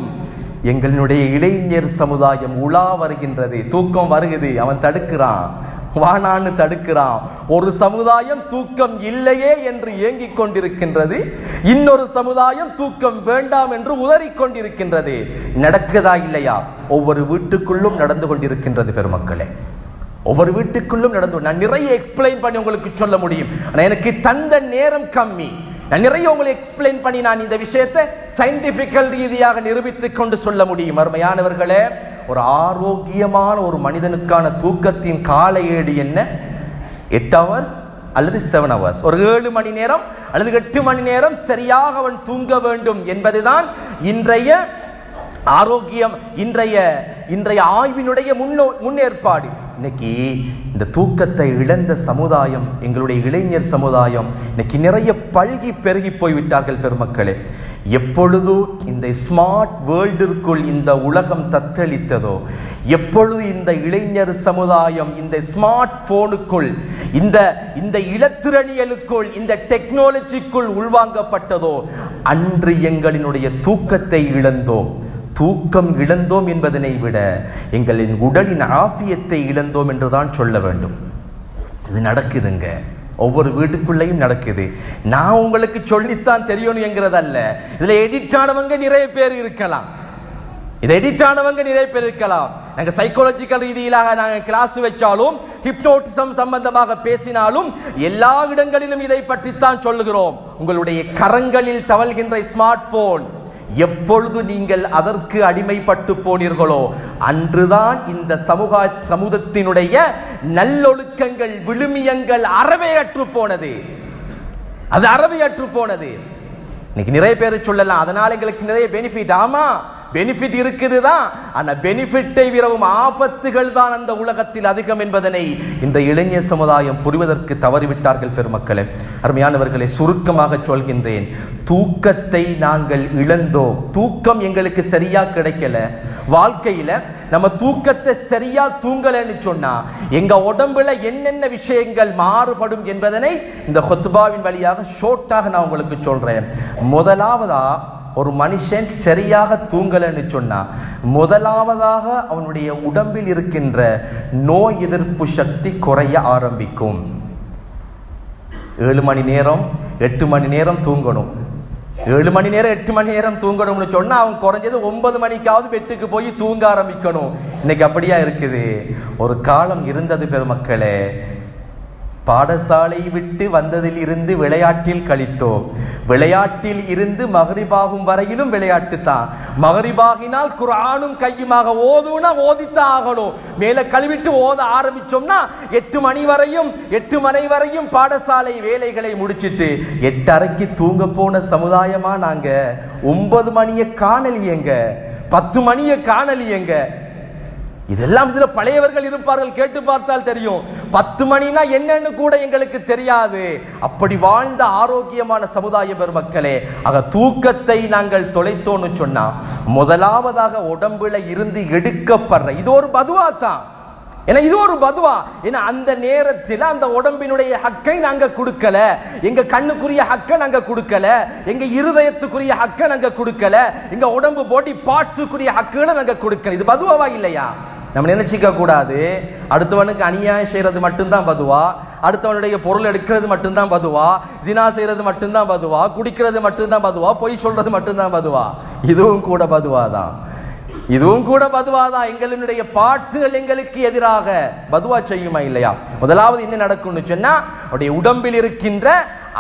எங்களுடைய இளைஞர் சமுதாயம் உலா வருகின்றது. தூக்கம் வருகிறது, அவன் தடுக்கிறான், வானான்னு தடுக்கிறான். ஒரு சமுதாயம் தூக்கம் இல்லையே என்று ஏங்கிக் கொண்டிருக்கின்றது, இன்னொரு சமுதாயம் தூக்கம் வேண்டாம் என்று உதறிக் கொண்டிருக்கின்றது. நடக்குதா இல்லையா? ஒவ்வொரு வீட்டுக்குள்ளும் நடந்து கொண்டிருக்கின்றது பெருமக்களே, ஒவ்வொரு வீட்டுக்குள்ளும் நடந்து. நான் நிறைய எக்ஸ்பிளைன் பண்ணி உங்களுக்கு சொல்ல முடியும், ஆனால் எனக்கு தந்த நேரம் கம்மி. நான் நிறைய உங்களுக்கு எக்ஸ்பிளைன் பண்ணி நான் இந்த விஷயத்தை சயின்டிபிக்கல் ரீதியாக நிரூபித்துக் கொண்டு சொல்ல முடியும். அருமையானவர்களே, ஒரு ஆரோக்கியமான ஒரு மனிதனுக்கான தூக்கத்தின் கால ஏடு என்ன? 8 hours அல்லது 7 hours, ஒரு 7 மணி நேரம் அல்லது 8 மணி நேரம் சரியாக அவன் தூங்க வேண்டும் என்பதுதான் இன்றைய ஆரோக்கியம், இன்றைய ஆய்வினுடைய முன்னேற்பாடு. இன்னைக்கு இந்த தூக்கத்தை இழந்த சமுதாயம், எங்களுடைய இளைஞர் சமுதாயம் இன்னைக்கு நிறைய பல்கி பெருகி போய்விட்டார்கள் பெருமக்களே. எப்பொழுது இந்த ஸ்மார்ட் வேர்ல்டிற்குள் இந்த உலகம் தத்தளித்ததோ, எப்பொழுது இந்த இளைஞர் சமுதாயம் இந்த ஸ்மார்ட் போனுக்குள், இந்த இலத்திரனியலுக்குள், இந்த டெக்னாலஜிக்குள் உள்வாங்கப்பட்டதோ, அன்று எங்களினுடைய தூக்கத்தை இழந்தோம். தூக்கம் இழந்தோம் என்பதனை விட எங்களின் உடலின் ஆஃபியத்தை இழந்தோம் என்றுதான் சொல்ல வேண்டும். இது நடக்குதுங்க, ஒவ்வொரு வீட்டுக்குள்ளேயும் நடக்குது. நான் உங்களுக்கு சொல்லித்தான் தெரியணும் என்கிறதல்ல. இதுல எடிட் ஆனவங்க நிறைய பேர் இருக்கலாம், இதை எடிட் ஆனவங்க நிறைய பேர் இருக்கலாம். நாங்க சைக்காலஜிக்கல் ரீதியிலாக நாங்க கிளாஸ் வச்சாலும் ஹிப்னோட்டிசம் சம்பந்தமாக பேசினாலும் எல்லா இடங்களிலும் இதை பற்றித்தான் சொல்லுகிறோம். உங்களுடைய கரங்களில் தவழ்கின்ற ஸ்மார்ட் போன் எப்பொழுது நீங்கள் அதற்கு அடிமைப்பட்டு போனீர்களோ அன்றுதான் இந்த சமூகத்தினுடைய நல்லொழுக்கங்கள் விழுமியங்கள் அறவையற்று போனது. அது அறவையற்று போனது. இன்னைக்கு நிறைய பேர் சொல்லலாம், அதனால எங்களுக்கு நிறைய பெனிஃபிட். ஆமா, பெனிஃபிட் இருக்குதுதான். ஆனா பெனிஃபிட்டை விரவும் ஆபத்துகள் தான் அந்த உலகத்தில் அதிகம் என்பதனை இந்த இளைஞர் சமுதாயம் புரிவதற்கு தவறிவிட்டார்கள். பெருமக்களே, அருமையானவர்களை, சுருக்கமாக சொல்கின்றேன், தூக்கத்தை நாங்கள் இழந்தோம். தூக்கம் எங்களுக்கு சரியா கிடைக்கல. வாழ்க்கையில நம்ம தூக்கத்தை சரியா தூங்கலன்னு சொன்னா எங்க உடம்புல என்னென்ன விஷயங்கள் மாறுபடும் என்பதனை இந்த ஹுத்பாவின் வழியாக ஷோர்ட்டாக நான் உங்களுக்கு சொல்றேன். முதலாவதா, ஒரு மனுஷன் சரியாக தூங்கலன்னு சொன்னா முதலாவதாக அவனுடைய உடம்பில் இருக்கின்ற நோய் எதிர்ப்பு சக்தி குறைய ஆரம்பிக்கும். 7 மணி நேரம் 8 மணி நேரம் தூங்கணும். 7 மணி நேரம் 8 மணி நேரம் தூங்கணும்னு சொன்னா அவன் குறைஞ்சது 9 மணிக்காவது பெட்டுக்கு போய் தூங்க ஆரம்பிக்கணும். இன்னைக்கு அப்படியா இருக்குது? ஒரு காலம் இருந்தது பெருமக்களே, பாடசாலை விட்டு வந்ததில் இருந்து விளையாட்டில் கழித்தோம். விளையாட்டில் இருந்து மகரிபாகும் வரையிலும் விளையாட்டு தான். மகரிபாகினால் குர்ஆனும் கையுமாக ஓதுனா ஓதித்தான் ஆகணும். மேல கழுவிட்டு ஓத ஆரம்பிச்சோம்னா 8 மணி வரையும் பாடசாலை வேலைகளை முடிச்சிட்டு 8:30க்கு தூங்க போன சமுதாயமா நாங்க. 9 மணியை காணலியங்க, 10 மணியை காணலியங்க. இதெல்லாம் இதுல பழையவர்கள் இருப்பார்கள், கேட்டு பார்த்தால் தெரியும். 10 மணினா என்னன்னு கூட எங்களுக்கு தெரியாது. அப்படி வாழ்ந்த ஆரோக்கியமான சமுதாய பெருமக்களே, ஆக தூக்கத்தை நாங்கள் தொலைத்தோன்னு சொன்னா முதலாவதாக உடம்புல இருந்து எடுக்கப்படுற இது ஒரு பதுவா தான். ஏன்னா இது ஒரு பதுவா. ஏன்னா அந்த நேரத்தில் அந்த உடம்பினுடைய ஹக்கை நாங்க கொடுக்கல, எங்க கண்ணுக்குரிய ஹக்கை நாங்க கொடுக்கல, எங்க இருதயத்துக்குரிய ஹக்கை நாங்க கொடுக்கல, எங்க உடம்பு பாடி பார்ட்ஸுக்குரிய ஹக்குகளை நாங்க கொடுக்கல. இது பதுவாவா இல்லையா? நம்ம நினைச்சிக்க கூடாது அடுத்தவனுக்கு அநியாயம் செய்யறது மட்டும்தான் பதுவா, அடுத்தவனுடைய பொருள் எடுக்கிறது மட்டும்தான் பதுவா, ஜினா செய்யறது மட்டும்தான் பதுவா, குடிக்கிறது மட்டும்தான் பதுவா, பொய் சொல்றது மட்டும்தான் பதுவா. இதுவும் கூட பதுவாதான், இதுவும் கூட பதுவாதான். எங்களுடைய பார்ட்ஸ்கள் எங்களுக்கு எதிராக பதுவா செய்யுமா இல்லையா? முதலாவது என்ன நடக்கும்னு சொன்னா அவருடைய உடம்பில் இருக்கின்ற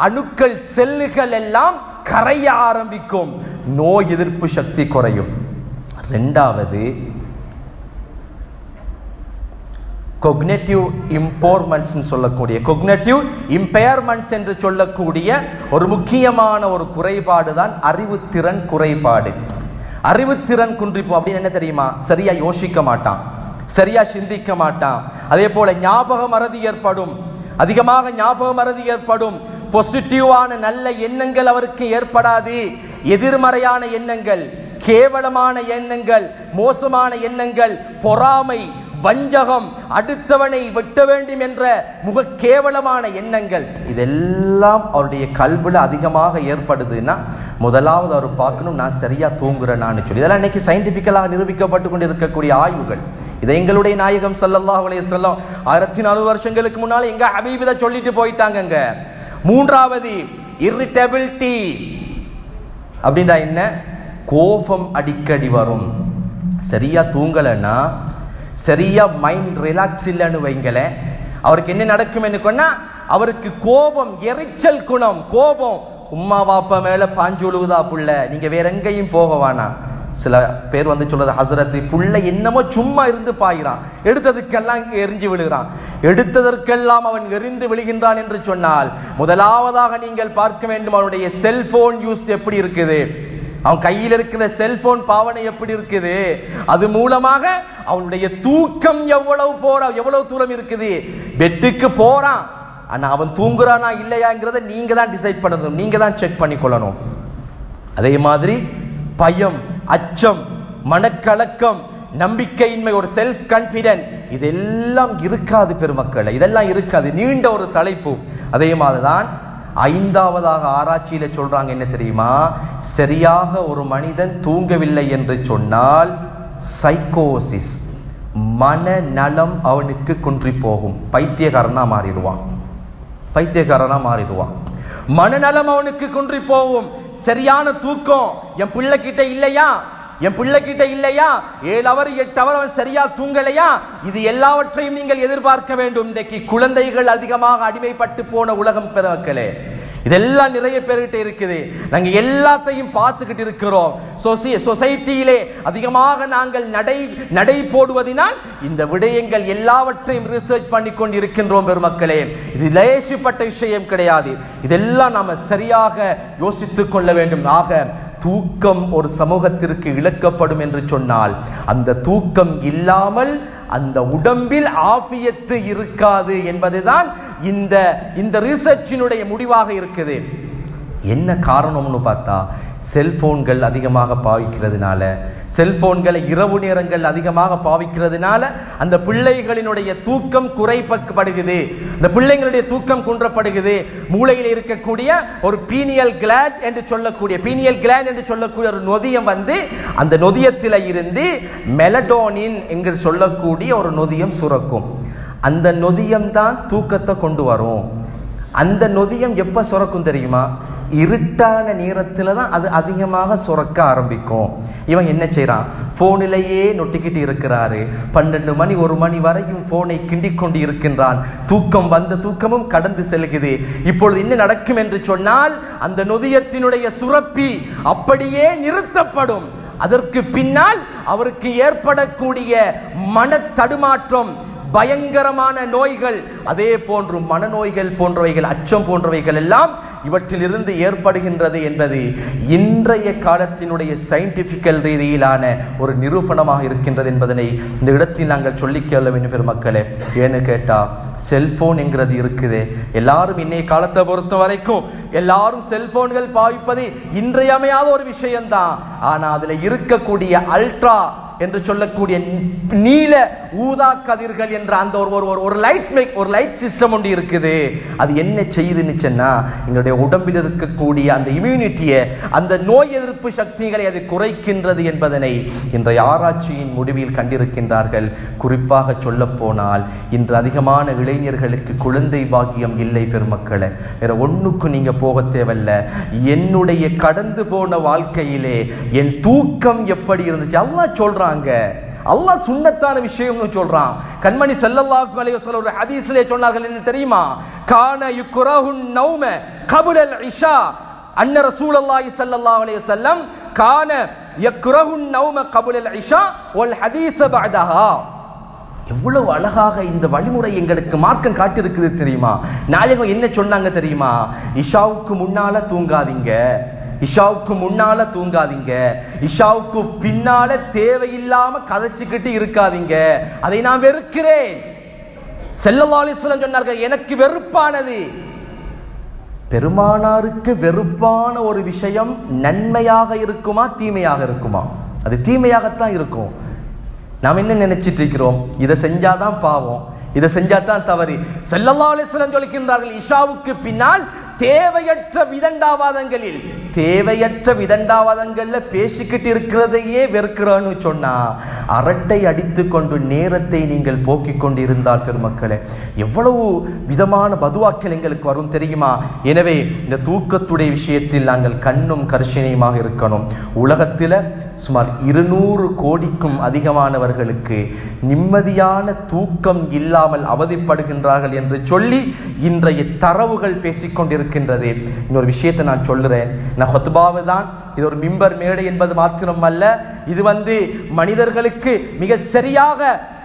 அணுக்கள் செல்லுகள் எல்லாம் கரைய ஆரம்பிக்கும், நோய் எதிர்ப்பு சக்தி குறையும். இரண்டாவது, கொக்னேட்டிவ் இம்பேர்மெண்ட்ஸ் சொல்லக்கூடிய கொக்னேட்டிவ் இம்பேர்மெண்ட்ஸ் என்று சொல்லக்கூடிய ஒரு முக்கியமான ஒரு குறைபாடு தான் அறிவுத்திறன் குறைபாடு. அறிவுத்திறன் குன்றிப்போம் அப்படின்னு என்ன தெரியுமா? சரியா யோசிக்க மாட்டான், சரியா சிந்திக்க மாட்டான். அதே போல ஞாபக மறதி ஏற்படும், அதிகமாக ஞாபக மறதி ஏற்படும். பாசிட்டிவான நல்ல எண்ணங்கள் அவருக்கு ஏற்படாது. எதிர்மறையான எண்ணங்கள், கேவலமான எண்ணங்கள், மோசமான எண்ணங்கள், பொறாமை, வஞ்சகம், அடுத்தவனை வெட்ட வேண்டும் என்ற முக கேவலமான எண்ணங்கள், இதெல்லாம் அவருடைய கல்வில அதிகமாக ஏற்படுதுன்னா முதலாவது அவர் பார்க்கணும், நான் சரியா தூங்குறேன்னு சொல்லி. இதெல்லாம் இன்னைக்கு சயின்டிபிக்கலாக நிரூபிக்கப்பட்டு கொண்டிருக்கக்கூடிய ஆய்வுகள். இதை எங்களுடைய நாயகம் ஸல்லல்லாஹு அலைஹி வஸல்லம் 1400 வருஷங்களுக்கு முன்னால எங்க ஹபீப் இதை சொல்லிட்டு போயிட்டாங்க. மூன்றாவது, இரிட்டபிலிட்டி அப்படின்னா என்ன? கோபம் அடிக்கடி வரும். சரியா தூங்கலன்னா, சரியா மைண்ட் ரிலாக்ஸ் இல்லைன்னு வைங்கள, அவருக்கு என்ன நடக்கும் சொன்னா அவருக்கு கோபம், எரிச்சல் குணம், கோபம். உம்மா வாப்பா மேல பாஞ்சு உழுவுதா புள்ள, நீங்க வேற எங்கேயும் போக வேணாம். சில பேர் வந்து சொல்றது, ஹசரத்து புள்ள என்னமோ சும்மா இருந்து பாயிறான், எடுத்ததுக்கெல்லாம் எரிஞ்சு விழுகிறான். எடுத்ததற்கெல்லாம் அவன் எரிந்து விழுகின்றான் என்று சொன்னால் முதலாவதாக நீங்கள் பார்க்க வேண்டும் அவனுடைய செல்போன் யூஸ் எப்படி இருக்குது, அவன் கையில் இருக்கிற செல்போன் பாவனை எப்படி இருக்குது, அது மூலமாக அவனுடைய தூக்கம் எவ்வளவு தூரம் இருக்குது. பெட்டுக்கு போறான், ஆனா அவன் தூங்குறானா இல்லையாங்கிறத நீங்க தான் டிசைட் பண்ணணும், நீங்க தான் செக் பண்ணிக்கொள்ளணும். அதே மாதிரி பயம், அச்சம், மனக்கலக்கம், நம்பிக்கையின்மை, ஒரு செல்ஃப் கான்பிடன்ட், இதெல்லாம் இருக்காது பெருமக்களை, இதெல்லாம் இருக்காது. நீண்ட ஒரு தலைப்பு. அதே மாதிரிதான் ஐந்தாவதாக ஆராய்ச்சியில சொல்றாங்க, என்ன தெரியுமா? சரியாக ஒரு மனிதன் தூங்கவில்லை என்று சொன்னால் சைக்கோசிஸ், மனநலம் அவனுக்கு குன்றி போகும், பைத்தியக்காரனா மாறிடுவான், பைத்தியக்காரனா மாறிடுவான். மனநலம் அவனுக்கு குன்றி போகும். சரியான தூக்கம் என் பிள்ளை கிட்ட இல்லையா, என் பிள்ளைகிட்ட இல்லையா, 7 hour 8 hour அவன் சரியா தூங்கலையா, இது எல்லாவற்றையும் நீங்கள் எதிர்பார்க்க வேண்டும். இன்றைக்கு குழந்தைகள் அதிகமாக அடிமைப்பட்டு போன உலகம் பெருமக்களே, இதெல்லாம் நிறைய பேர்கிட்ட இருக்குது. நாங்க எல்லாத்தையும் பார்த்துக்கிட்டு இருக்கிறோம். சொசைட்டியிலே அதிகமாக நாங்கள் நடை போடுவதனால் இந்த விடயங்கள் எல்லாவற்றையும் ரிசர்ச் பண்ணி கொண்டு இருக்கின்றோம் பெருமக்களே. இது லேசிப்பட்ட விஷயம் கிடையாது. இதெல்லாம் நாம சரியாக யோசித்துக் கொள்ள வேண்டும். ஆக தூக்கம் ஒரு சமூகத்திற்கு இழக்கப்படும் என்று சொன்னால் அந்த தூக்கம் இல்லாமல் அந்த உடம்பில் ஆஃபியத்து இருக்காது என்பதுதான் இந்த ரிசர்ச்சினுடைய முடிவாக இருக்குது. என்ன காரணம்னு பார்த்தா, செல்போன்கள் அதிகமாக பாவிக்கிறதுனால, செல்போன்களை இரவு நேரங்கள் அதிகமாக பாவிக்கிறதுனால அந்த பிள்ளைகளினுடைய தூக்கம் குறைப்படுகிறது, அந்த பிள்ளைகளுடைய தூக்கம் குன்றப்படுகிறது. மூளையில் இருக்கக்கூடிய ஒரு பீனியல் கிளாண்ட் என்று சொல்லக்கூடிய ஒரு நொதியம் அந்த நொதியத்தில் இருந்து மெலடோனின் என்று சொல்லக்கூடிய ஒரு நொதியம் சுரக்கும். அந்த நொதியம் தான் தூக்கத்தை கொண்டு வரும். அந்த நொதியம் எப்ப சுரக்கும் தெரியுமா? இருட்டான நேரத்தில் தான் அது அதிகமாக சுரக்க ஆரம்பிக்கும். இவன் என்ன செய்யறான்? போனிலேயே நொட்டிக்கிட்டு இருக்கிறாரு. 12 மணி 1 மணி வரையும் போனை கிண்டிக் கொண்டு இருக்கின்றான். தூக்கம் வந்த தூக்கமும் கடந்து செல்கிறது. இப்பொழுது என்ன நடக்கும் என்று சொன்னால், அந்த நொதியத்தினுடைய சுரப்பி அப்படியே நிறுத்தப்படும். அதற்கு பின்னால் அவருக்கு ஏற்படக்கூடிய மன தடுமாற்றம், பயங்கரமான நோய்கள், அதே போன்று மனநோய்கள் போன்றவைகள், அச்சம் போன்றவைகள் எல்லாம் இவற்றிலிருந்து ஏற்படுகின்றது என்பது இன்றைய காலத்தினுடைய சயின்டிபிக்கல் ரீதியிலான ஒரு நிரூபணமாக இருக்கின்றது என்பதனை இந்த இடத்தில் நாங்கள் சொல்லிக்கொள்ள வேண்டும் பெருமக்களே. ஏன்னு கேட்டா, செல்போன் என்கிறது இருக்குது. எல்லாரும் இன்னைய காலத்தை பொறுத்த வரைக்கும் எல்லாரும் செல்போன்கள் பாவிப்பது இன்றையமையாத ஒரு விஷயம்தான். ஆனா அதுல இருக்கக்கூடிய அல்ட்ரா என்று சொல்லக்கூடிய நீல ஊதா கதிர்கள் என்ற அந்த ஒரு லைட் சிஸ்டம் ஒன்று இருக்குது. அது என்ன செய்யுதுன்னு சொன்னா, எங்களுடைய உடம்பில் இருக்கக்கூடிய அந்த இம்யூனிட்டியை, அந்த நோய் எதிர்ப்பு சக்திகளை அது குறைக்கின்றது என்பதனை இன்றைய ஆராய்ச்சியின் முடிவில் கண்டிருக்கின்றார்கள். குறிப்பாக சொல்ல போனால், இன்று அதிகமான இளைஞர்களுக்கு குழந்தை பாக்கியம் இல்லை பெருமக்களை. வேற ஒண்ணுக்கு நீங்க போக தேவையில்ல. என்னுடைய கடந்து போன வாழ்க்கையிலே என் தூக்கம் எப்படி இருந்துச்சு அல்லாஹ் சொல்றாங்க. அல்லாஹ் சுன்னத்தான விஷயம்னு சொல்றான். கண்மணி ஸல்லல்லாஹு அலைஹி வஸல்லம் ஒரு ஹதீஸிலே சொன்னார்கள், என்ன தெரியுமா? கான யுக்ரஹுன் நௌம கப்லல் இஷா. அன்ன ரசூலுல்லாஹி ஸல்லல்லாஹு அலைஹி வஸல்லம் கான யக்ரஹுன் நௌம கப்லல் இஷா வல் ஹதீஸ பஅதஹா. எவ்வளவு அழகாக இந்த வழிமுறை எங்களுக்கு மார்க்கம் காட்டியிருக்குது தெரியுமா? நாயகம் என்ன சொன்னாங்க தெரியுமா? இஷாவுக்கு முன்னால தூங்காதீங்க, இஷாவுக்கு முன்னால தூங்காதீங்க, இஷாவுக்கு பின்னால தேவையில்லாம கதைச்சுக்கிட்டு இருக்காதீங்க, அதை நான் வெறுக்கிறேன். ஸல்லல்லாஹு அலைஹி வஸல்லம் சொன்னார்கள், எனக்கு வெறுப்பானது. பெருமானாருக்கு வெறுப்பான ஒரு விஷயம் நன்மையாக இருக்குமா தீமையாக இருக்குமா? அது தீமையாகத்தான் இருக்கும். நாம் என்ன நினைச்சிட்டு இருக்கிறோம்? இதை செஞ்சாதான் பாவம், இதை செஞ்சாதான் தவறு. ஸல்லல்லாஹு அலைஹி வஸல்லம் சொல்கின்றார்கள், இஷாவுக்கு பின்னால் தேவையற்ற விதண்டாவாதங்கள்ல பேசிக்கிட்டு இருக்கிறதையே வெறுக்கிறான்னு சொன்னா, அரட்டை அடித்து கொண்டு நேரத்தை நீங்கள் போக்கிக் கொண்டு இருந்தால் பெருமக்களே, எவ்வளவு விதமான பதுவாக்கள் எங்களுக்கு வரும் தெரியுமா? எனவே இந்த தூக்கத்துடைய விஷயத்தில் நாங்கள் கண்ணும் கரிசனையுமாக இருக்கணும். உலகத்தில் சுமார் 200 கோடிக்கும் அதிகமானவர்களுக்கு நிம்மதியான தூக்கம் இல்லாமல் அவதிப்படுகின்றார்கள் என்று சொல்லி இன்றைய தரவுகள் பேசிக்கொண்டிருக்கின்றது. இன்னொரு விஷயத்தை நான் சொல்லுறேன். நான் ஹுத்பாவை தான், இது ஒரு மிம்பர் மேடை என்பது மாத்திரம் அல்ல, இது மனிதர்களுக்கு மிக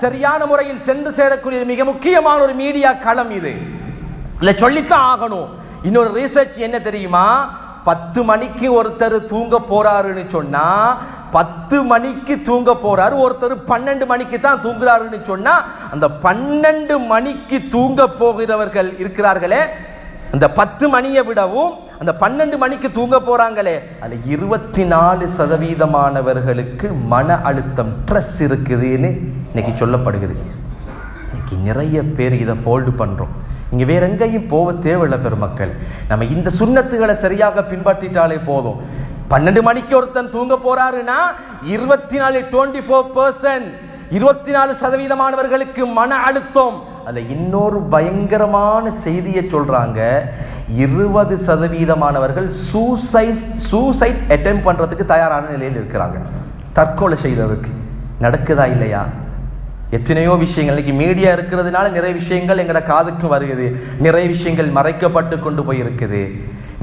சரியான முறையில் சென்று சேரக்கூடிய மிக முக்கியமான ஒரு மீடியா களம். இது இல்ல சொல்லித்தான் ஆகணும். இன்னொரு ரிசர்ச் என்ன தெரியுமா? 10 மணிக்கு ஒருத்தர் தூங்க போறாருன்னு சொன்னா, 10 மணிக்கு தூங்க போறாரு, ஒருத்தர் 12 மணிக்கு தான் தூங்குறாருன்னு சொன்னா, அந்த 12 மணிக்கு தூங்க போகிறவர்கள் இருக்கிறார்களே, அந்த 10 மணியை விடவும் அந்த 12 மணிக்கு தூங்க போறாங்களே, அது 24% மன அழுத்தம், ஸ்ட்ரெஸ் இருக்குதுன்னு இன்னைக்கு சொல்லப்படுகிறது. இன்னைக்கு நிறைய பேர் இதை ஃபோல்டு பண்றோம். இங்க வேற எங்கேயும் போக தேவையில்லை பெருமக்கள். நம்ம இந்த சுன்னத்துகளை சரியாக பின்பற்றிட்டாலே போதும். 12 மணிக்கு ஒருத்தன் தூங்க போறாருன்னா 24% மன அழுத்தம். அதுல இன்னொரு பயங்கரமான செய்தியை சொல்றாங்க, 20% சூசைட் அட்டெம்ப்ட் பண்றதுக்கு தயாரான நிலையில் இருக்கிறாங்க. தற்கொலை செய்தவருக்கு நடக்குதா இல்லையா? எத்தனையோ விஷயங்கள் இன்னைக்கு மீடியா இருக்கிறதுனால நிறைய விஷயங்கள் எங்கட காதுக்கு வருகிறது, நிறைய விஷயங்கள் மறைக்கப்பட்டு கொண்டு போயிருக்குது.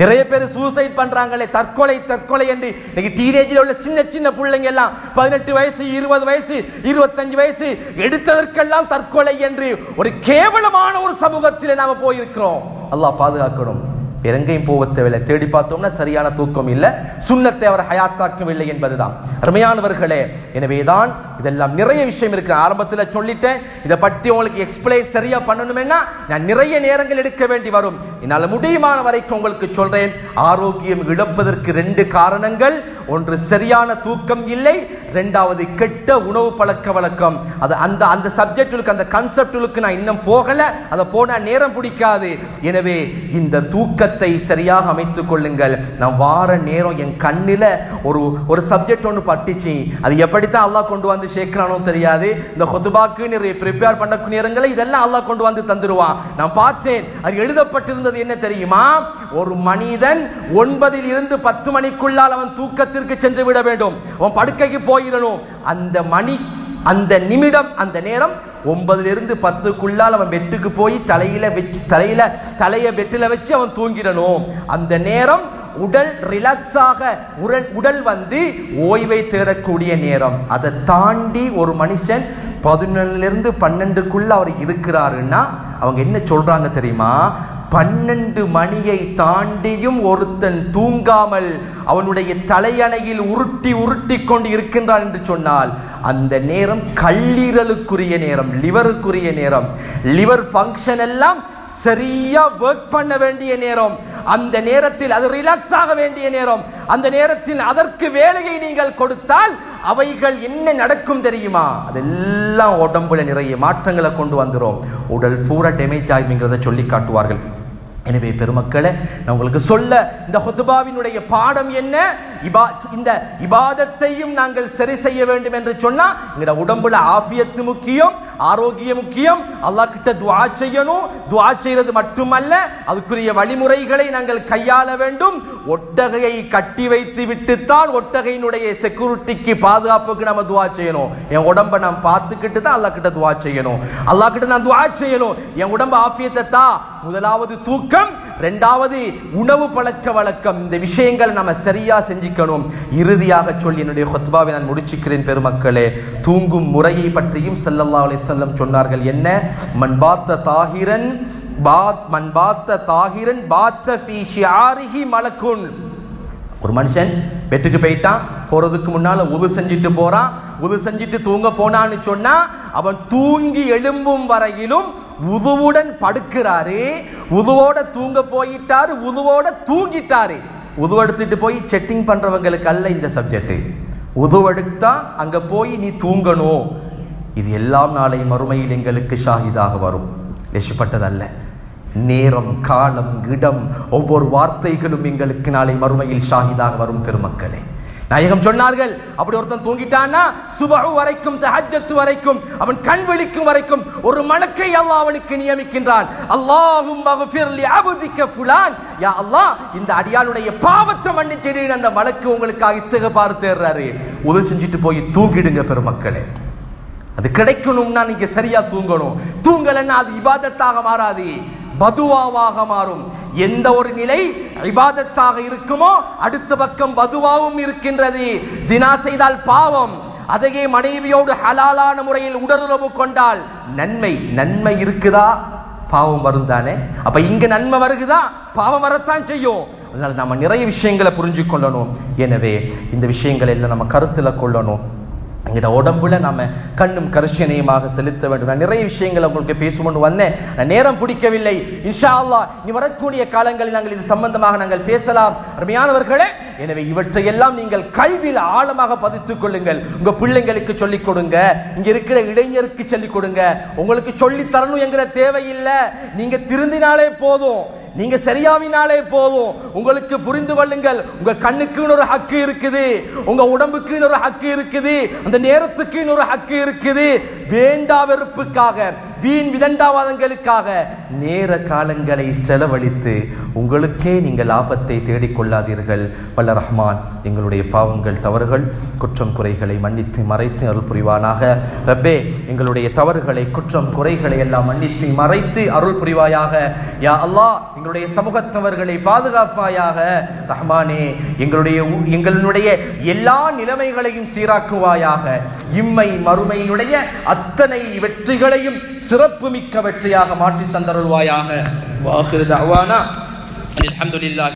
நிறைய பேர் சூசைட் பண்றாங்களே, தற்கொலை தற்கொலை என்று. இன்னைக்கு டீனேஜில் உள்ள சின்ன சின்ன பிள்ளைங்க எல்லாம் 18 வயசு 20 வயசு 25 வயசு எடுத்ததற்கெல்லாம் தற்கொலை என்று ஒரு கேவலமான ஒரு சமூகத்தில் நாம போயிருக்கிறோம். அல்லாஹ் பாதுகாக்கணும். எங்கேயும் போக தேவையில்லை. தேடி பார்த்தோம்னா சரியான தூக்கம் இல்லை, சுன்னத்தை அவர் ஹயாத்தாக்கவில்லை என்பதுதான். அருமையானவர்களே, எனவேதான் இதெல்லாம் நிறைய விஷயம் இருக்கு. ஆரம்பத்தில் சொல்லிட்டேன், இதை பற்றி உங்களுக்கு எக்ஸ்பிளைன் சரியா பண்ணணும்னா நான் நிறைய நேரங்கள் எடுக்க வேண்டி வரும். என்னால் முடியுமான வரைக்கும் உங்களுக்கு சொல்றேன். ஆரோக்கியம் இழப்பதற்கு 2 காரணங்கள். ஒன்று சரியான தூக்கம் இல்லை, 2வது கெட்ட உணவு பழக்க வழக்கம். அது அந்த சப்ஜெக்டுக்கு அந்த கான்செப்டுக்கு நான் இன்னும் போகல, அதை போனா நேரம் பிடிக்காது. எனவே இந்த தூக்கத்தை சரியாக அமைத்துக் கொள்ளுங்கள். நான் வார நேரம் என் கண்ணில ஒரு சப்ஜெக்ட் ஒன்று பட்டுச்சு, அது எப்படித்தான் அல்லாஹ் கொண்டு வந்து சேர்க்கிறானோ தெரியாது. இந்த ஹுதுபாக்கு நிறைய ப்ரிப்பேர் பண்ணக்கூடிய நேரங்களை இதெல்லாம் அல்லாஹ் கொண்டு வந்து தந்துருவான். நான் பார்த்தேன், அது எழுதப்பட்டிருந்தது என்ன தெரியுமா? ஒரு மனிதன் 9 இருந்து 10 மணிக்குள்ளால் அவன் தூக்கத்திற்கு சென்று விட வேண்டும், அவன் படுக்கைக்கு போயிடணும். அந்த மணி, அந்த நிமிடம், அந்த நேரம் 9 இருந்து 10க்குள்ளால் அவன் பெட்டுக்கு போய் தலையை பெட்டில வச்சு அவன் தூங்கிடணும். அந்த நேரம் உடல் ரிலாக்ஸாக, உடல் வந்து ஓய்வை தேடக்கூடிய நேரம். அதை தாண்டி ஒரு மனுஷன் 11 இருந்து 12க்குள்ள அவர் இருக்கிறாருன்னா அவங்க என்ன சொல்றாங்க தெரியுமா? 12 மணியை தாண்டியும் ஒருத்தன் தூங்காமல் அவனுடைய தலையணையில் உருட்டி கொண்டு இருக்கின்றான் என்று சொன்னால் அந்த நேரம் கல்லீரலுக்குரிய நேரம், லிவருக்குரிய நேரம். லிவர் ஃபங்க்ஷன் எல்லாம் சரியா ஒர்க் பண்ண வேண்டிய நேரம். அந்த நேரத்தில் அது ரிலாக்ஸ் ஆக வேண்டிய நேரம். அந்த நேரத்தில் அதற்கு வேலையை நீங்கள் கொடுத்தால் அவைகள் என்ன நடக்கும் தெரியுமா? அதெல்லாம் உடம்புல நிறைய மாற்றங்களை கொண்டு வந்துரும். உடல் பூரா டேமேஜ் ஆகுங்கிறத சொல்லி காட்டுவார்கள். எனவே பெருமக்களே, நான் உங்களுக்கு சொல்ல இந்த ஹுதுபாவினுடைய பாடம் என்ன? இந்த இபாதத்தையும் நாங்கள் சரி செய்ய வேண்டும் என்று சொன்னா எங்கட உடம்புல ஆஃபியத்து முக்கியம், ஆரோக்கியம் முக்கியம். அல்லாஹ் கிட்ட துஆ செய்யணும். துஆ செய்யறது மட்டுமல்ல, அதுக்குரிய வழிமுறைகளை நாங்கள் கையாள வேண்டும். ஒட்டகையை கட்டி வைத்து விட்டுத்தான் ஒட்டகையினுடைய செக்யூரிட்டிக்கு, பாதுகாப்புக்கு நம்ம துஆ செய்யணும். என் உடம்பை நான் பார்த்துக்கிட்டு தான் அல்லாஹ் கிட்ட துஆ செய்யணும். அல்லாஹ் கிட்ட நான் துஆ செய்யணும், என் உடம்பு ஆஃபியத்தை தா. முதலாவது தூக்கம், 2வது உணவு பழக்க வழக்கம். இந்த விஷயங்களை நம்ம சரியா செஞ்சுக்கணும். இறுதியாக சொல்லி என்னுடைய ஹுத்பாவை நான் முடிச்சுக்கிறேன். பெருமக்களே, தூங்கும் முறையை பற்றியும் ஸல்லல்லாஹு அலைஹி வஸல்லம் சொன்னார்கள். என்ன? மன் பாத்த தாஹிரன் பாத்த ஃபீ ஷிஆரிஹி மலக்குன். ஒரு மனுஷன் பெட்டுக்கு போயிட்டான், போறதுக்கு முன்னால உது செஞ்சுட்டு போறான். உது செஞ்சுட்டு தூங்க போனான்னு சொன்னா அவன் தூங்கி எழும்பும் வரையிலும் உதுவுடன் படுக்கிறாரு. உதுவோட தூங்க போயிட்டாரு, உதுவோட தூங்கிட்டாரு. உதுவெடுத்துட்டு போய் செட்டிங் பண்றவங்களுக்கு அல்ல இந்த சப்ஜெக்ட். உதுவெடுத்தா அங்க போய் நீ தூங்கணும். இது எல்லாம் நாளை மறுமையில் எங்களுக்கு ஷாஹிதாக வரும். லேசிப்பட்டதல்ல. நேரம், காலம், இடம், ஒவ்வொரு வார்த்தைகளும் எங்களுக்கு நாளை மறுமையில் ஷாஹிதாக வரும். பெருமக்களே, நாயகம் சொன்னார்கள், அப்படி ஒருத்தன் தூங்கிட்டான்னா சுபஹு வரைக்கும், தஹஜ்ஜத் வரைக்கும், அவன் கண் விழிக்கும் வரைக்கும் ஒரு மலக்கை அல்லாஹ் அவனுக்கு நியமிக்கின்றான். அல்லாஹும்ம ஃபிர் லி அப்திக ஃபுலான். யா அல்லாஹ், இந்த அடியானுடைய பாவத்தை மன்னிச்சிடு. அந்த மலக்கு உங்களுக்காக இஸ்திக்பார் தேடுறாரு. உது செஞ்சுட்டு போய் தூங்கிடுங்க பெருமக்களே. அது கிடைக்கணும்னா நீங்க சரியா தூங்கணும். தூங்கலன்னா அது இபாதத்தாக மாறாது, பதுவாவாக மாறும். எந்த ஒரு நிலை இபாதத்தாக இருக்குமோ அடுத்த பக்கம் பதுவாவும் இருக்கின்றது. ஜினா செய்தால் பாவம், அதையே மனைவியோடு ஹலாலான முறையில் உடலுறவு கொண்டால் நன்மை இருக்குதா? பாவம் வரும் தானே. அப்ப இங்க நன்மை வருகுதா? பாவம் வரத்தான் செய்யும். அதனால நம்ம நிறைய விஷயங்களை புரிஞ்சு கொள்ளணும். எனவே இந்த விஷயங்களை எல்லாம் நம்ம கருத்துல கொள்ளணும். எங்கட உடம்புல நம்ம கண்ணும் கரிசனையுமாக செலுத்த வேண்டும். நான் நிறைய விஷயங்களை உங்களுக்கு பேசுவோன்னு வந்தேன், நேரம் பிடிக்கவில்லை. இன்ஷா அல்லாஹ் இனி வரக்கூடிய காலங்களில் நாங்கள் இது சம்பந்தமாக நாங்கள் பேசலாம். அருமையானவர்களே, எனவே இவற்றையெல்லாம் நீங்கள் கல்வியில் ஆழமாக பதித்துக் கொள்ளுங்கள். உங்க பிள்ளைங்களுக்கு சொல்லிக் கொடுங்க, இங்க இருக்கிற இளைஞருக்கு சொல்லிக் கொடுங்க. உங்களுக்கு சொல்லி தரணும் என்கிற தேவையில்லை. நீங்க திருந்தினாலே போதும், நீங்க சரியாவினாலே போதும். உங்களுக்கு புரிந்து கொள்ளுங்கள், உங்க கண்ணுக்கு ஒரு ஹக்கு இருக்குது, உங்க உடம்புக்கு ஒரு ஹக்கு இருக்குது, அந்த நேரத்துக்கு ஒரு ஹக்கு இருக்குது. வேண்டா வெறுப்புக்காக, வீண் விதண்டாவாதங்களுக்காக நேர காலங்களை செலவழித்து உங்களுக்கே நீங்கள் லாபத்தை தேடிக்கொள்ளாதீர்கள். வல்ல ரஹ்மான் எங்களுடைய பாவங்கள் தவறுகள் குற்றம் குறைகளை மன்னித்து மறைத்து அருள் புரிவானாக. ரப்பே எங்களுடைய தவறுகளை குற்றம் குறைகளை எல்லாம் மன்னித்து மறைத்து அருள் புரிவாயாக. யா அல்லாஹ் எங்களுடைய சமூகத்தவர்களை பாதுகாப்பாயாக. ரஹ்மானே எங்களுடைய எல்லா நிலைமைகளையும் சீராக்குவாயாக. இம்மை மறுமையினுடைய அத்தனை வெற்றிகளையும் சிறப்பு மிக்க வெற்றியாக மாற்றி தந்தருள்வாயாக. வாஹிரு தஅவானா அல்ஹம்துலில்லாஹ்.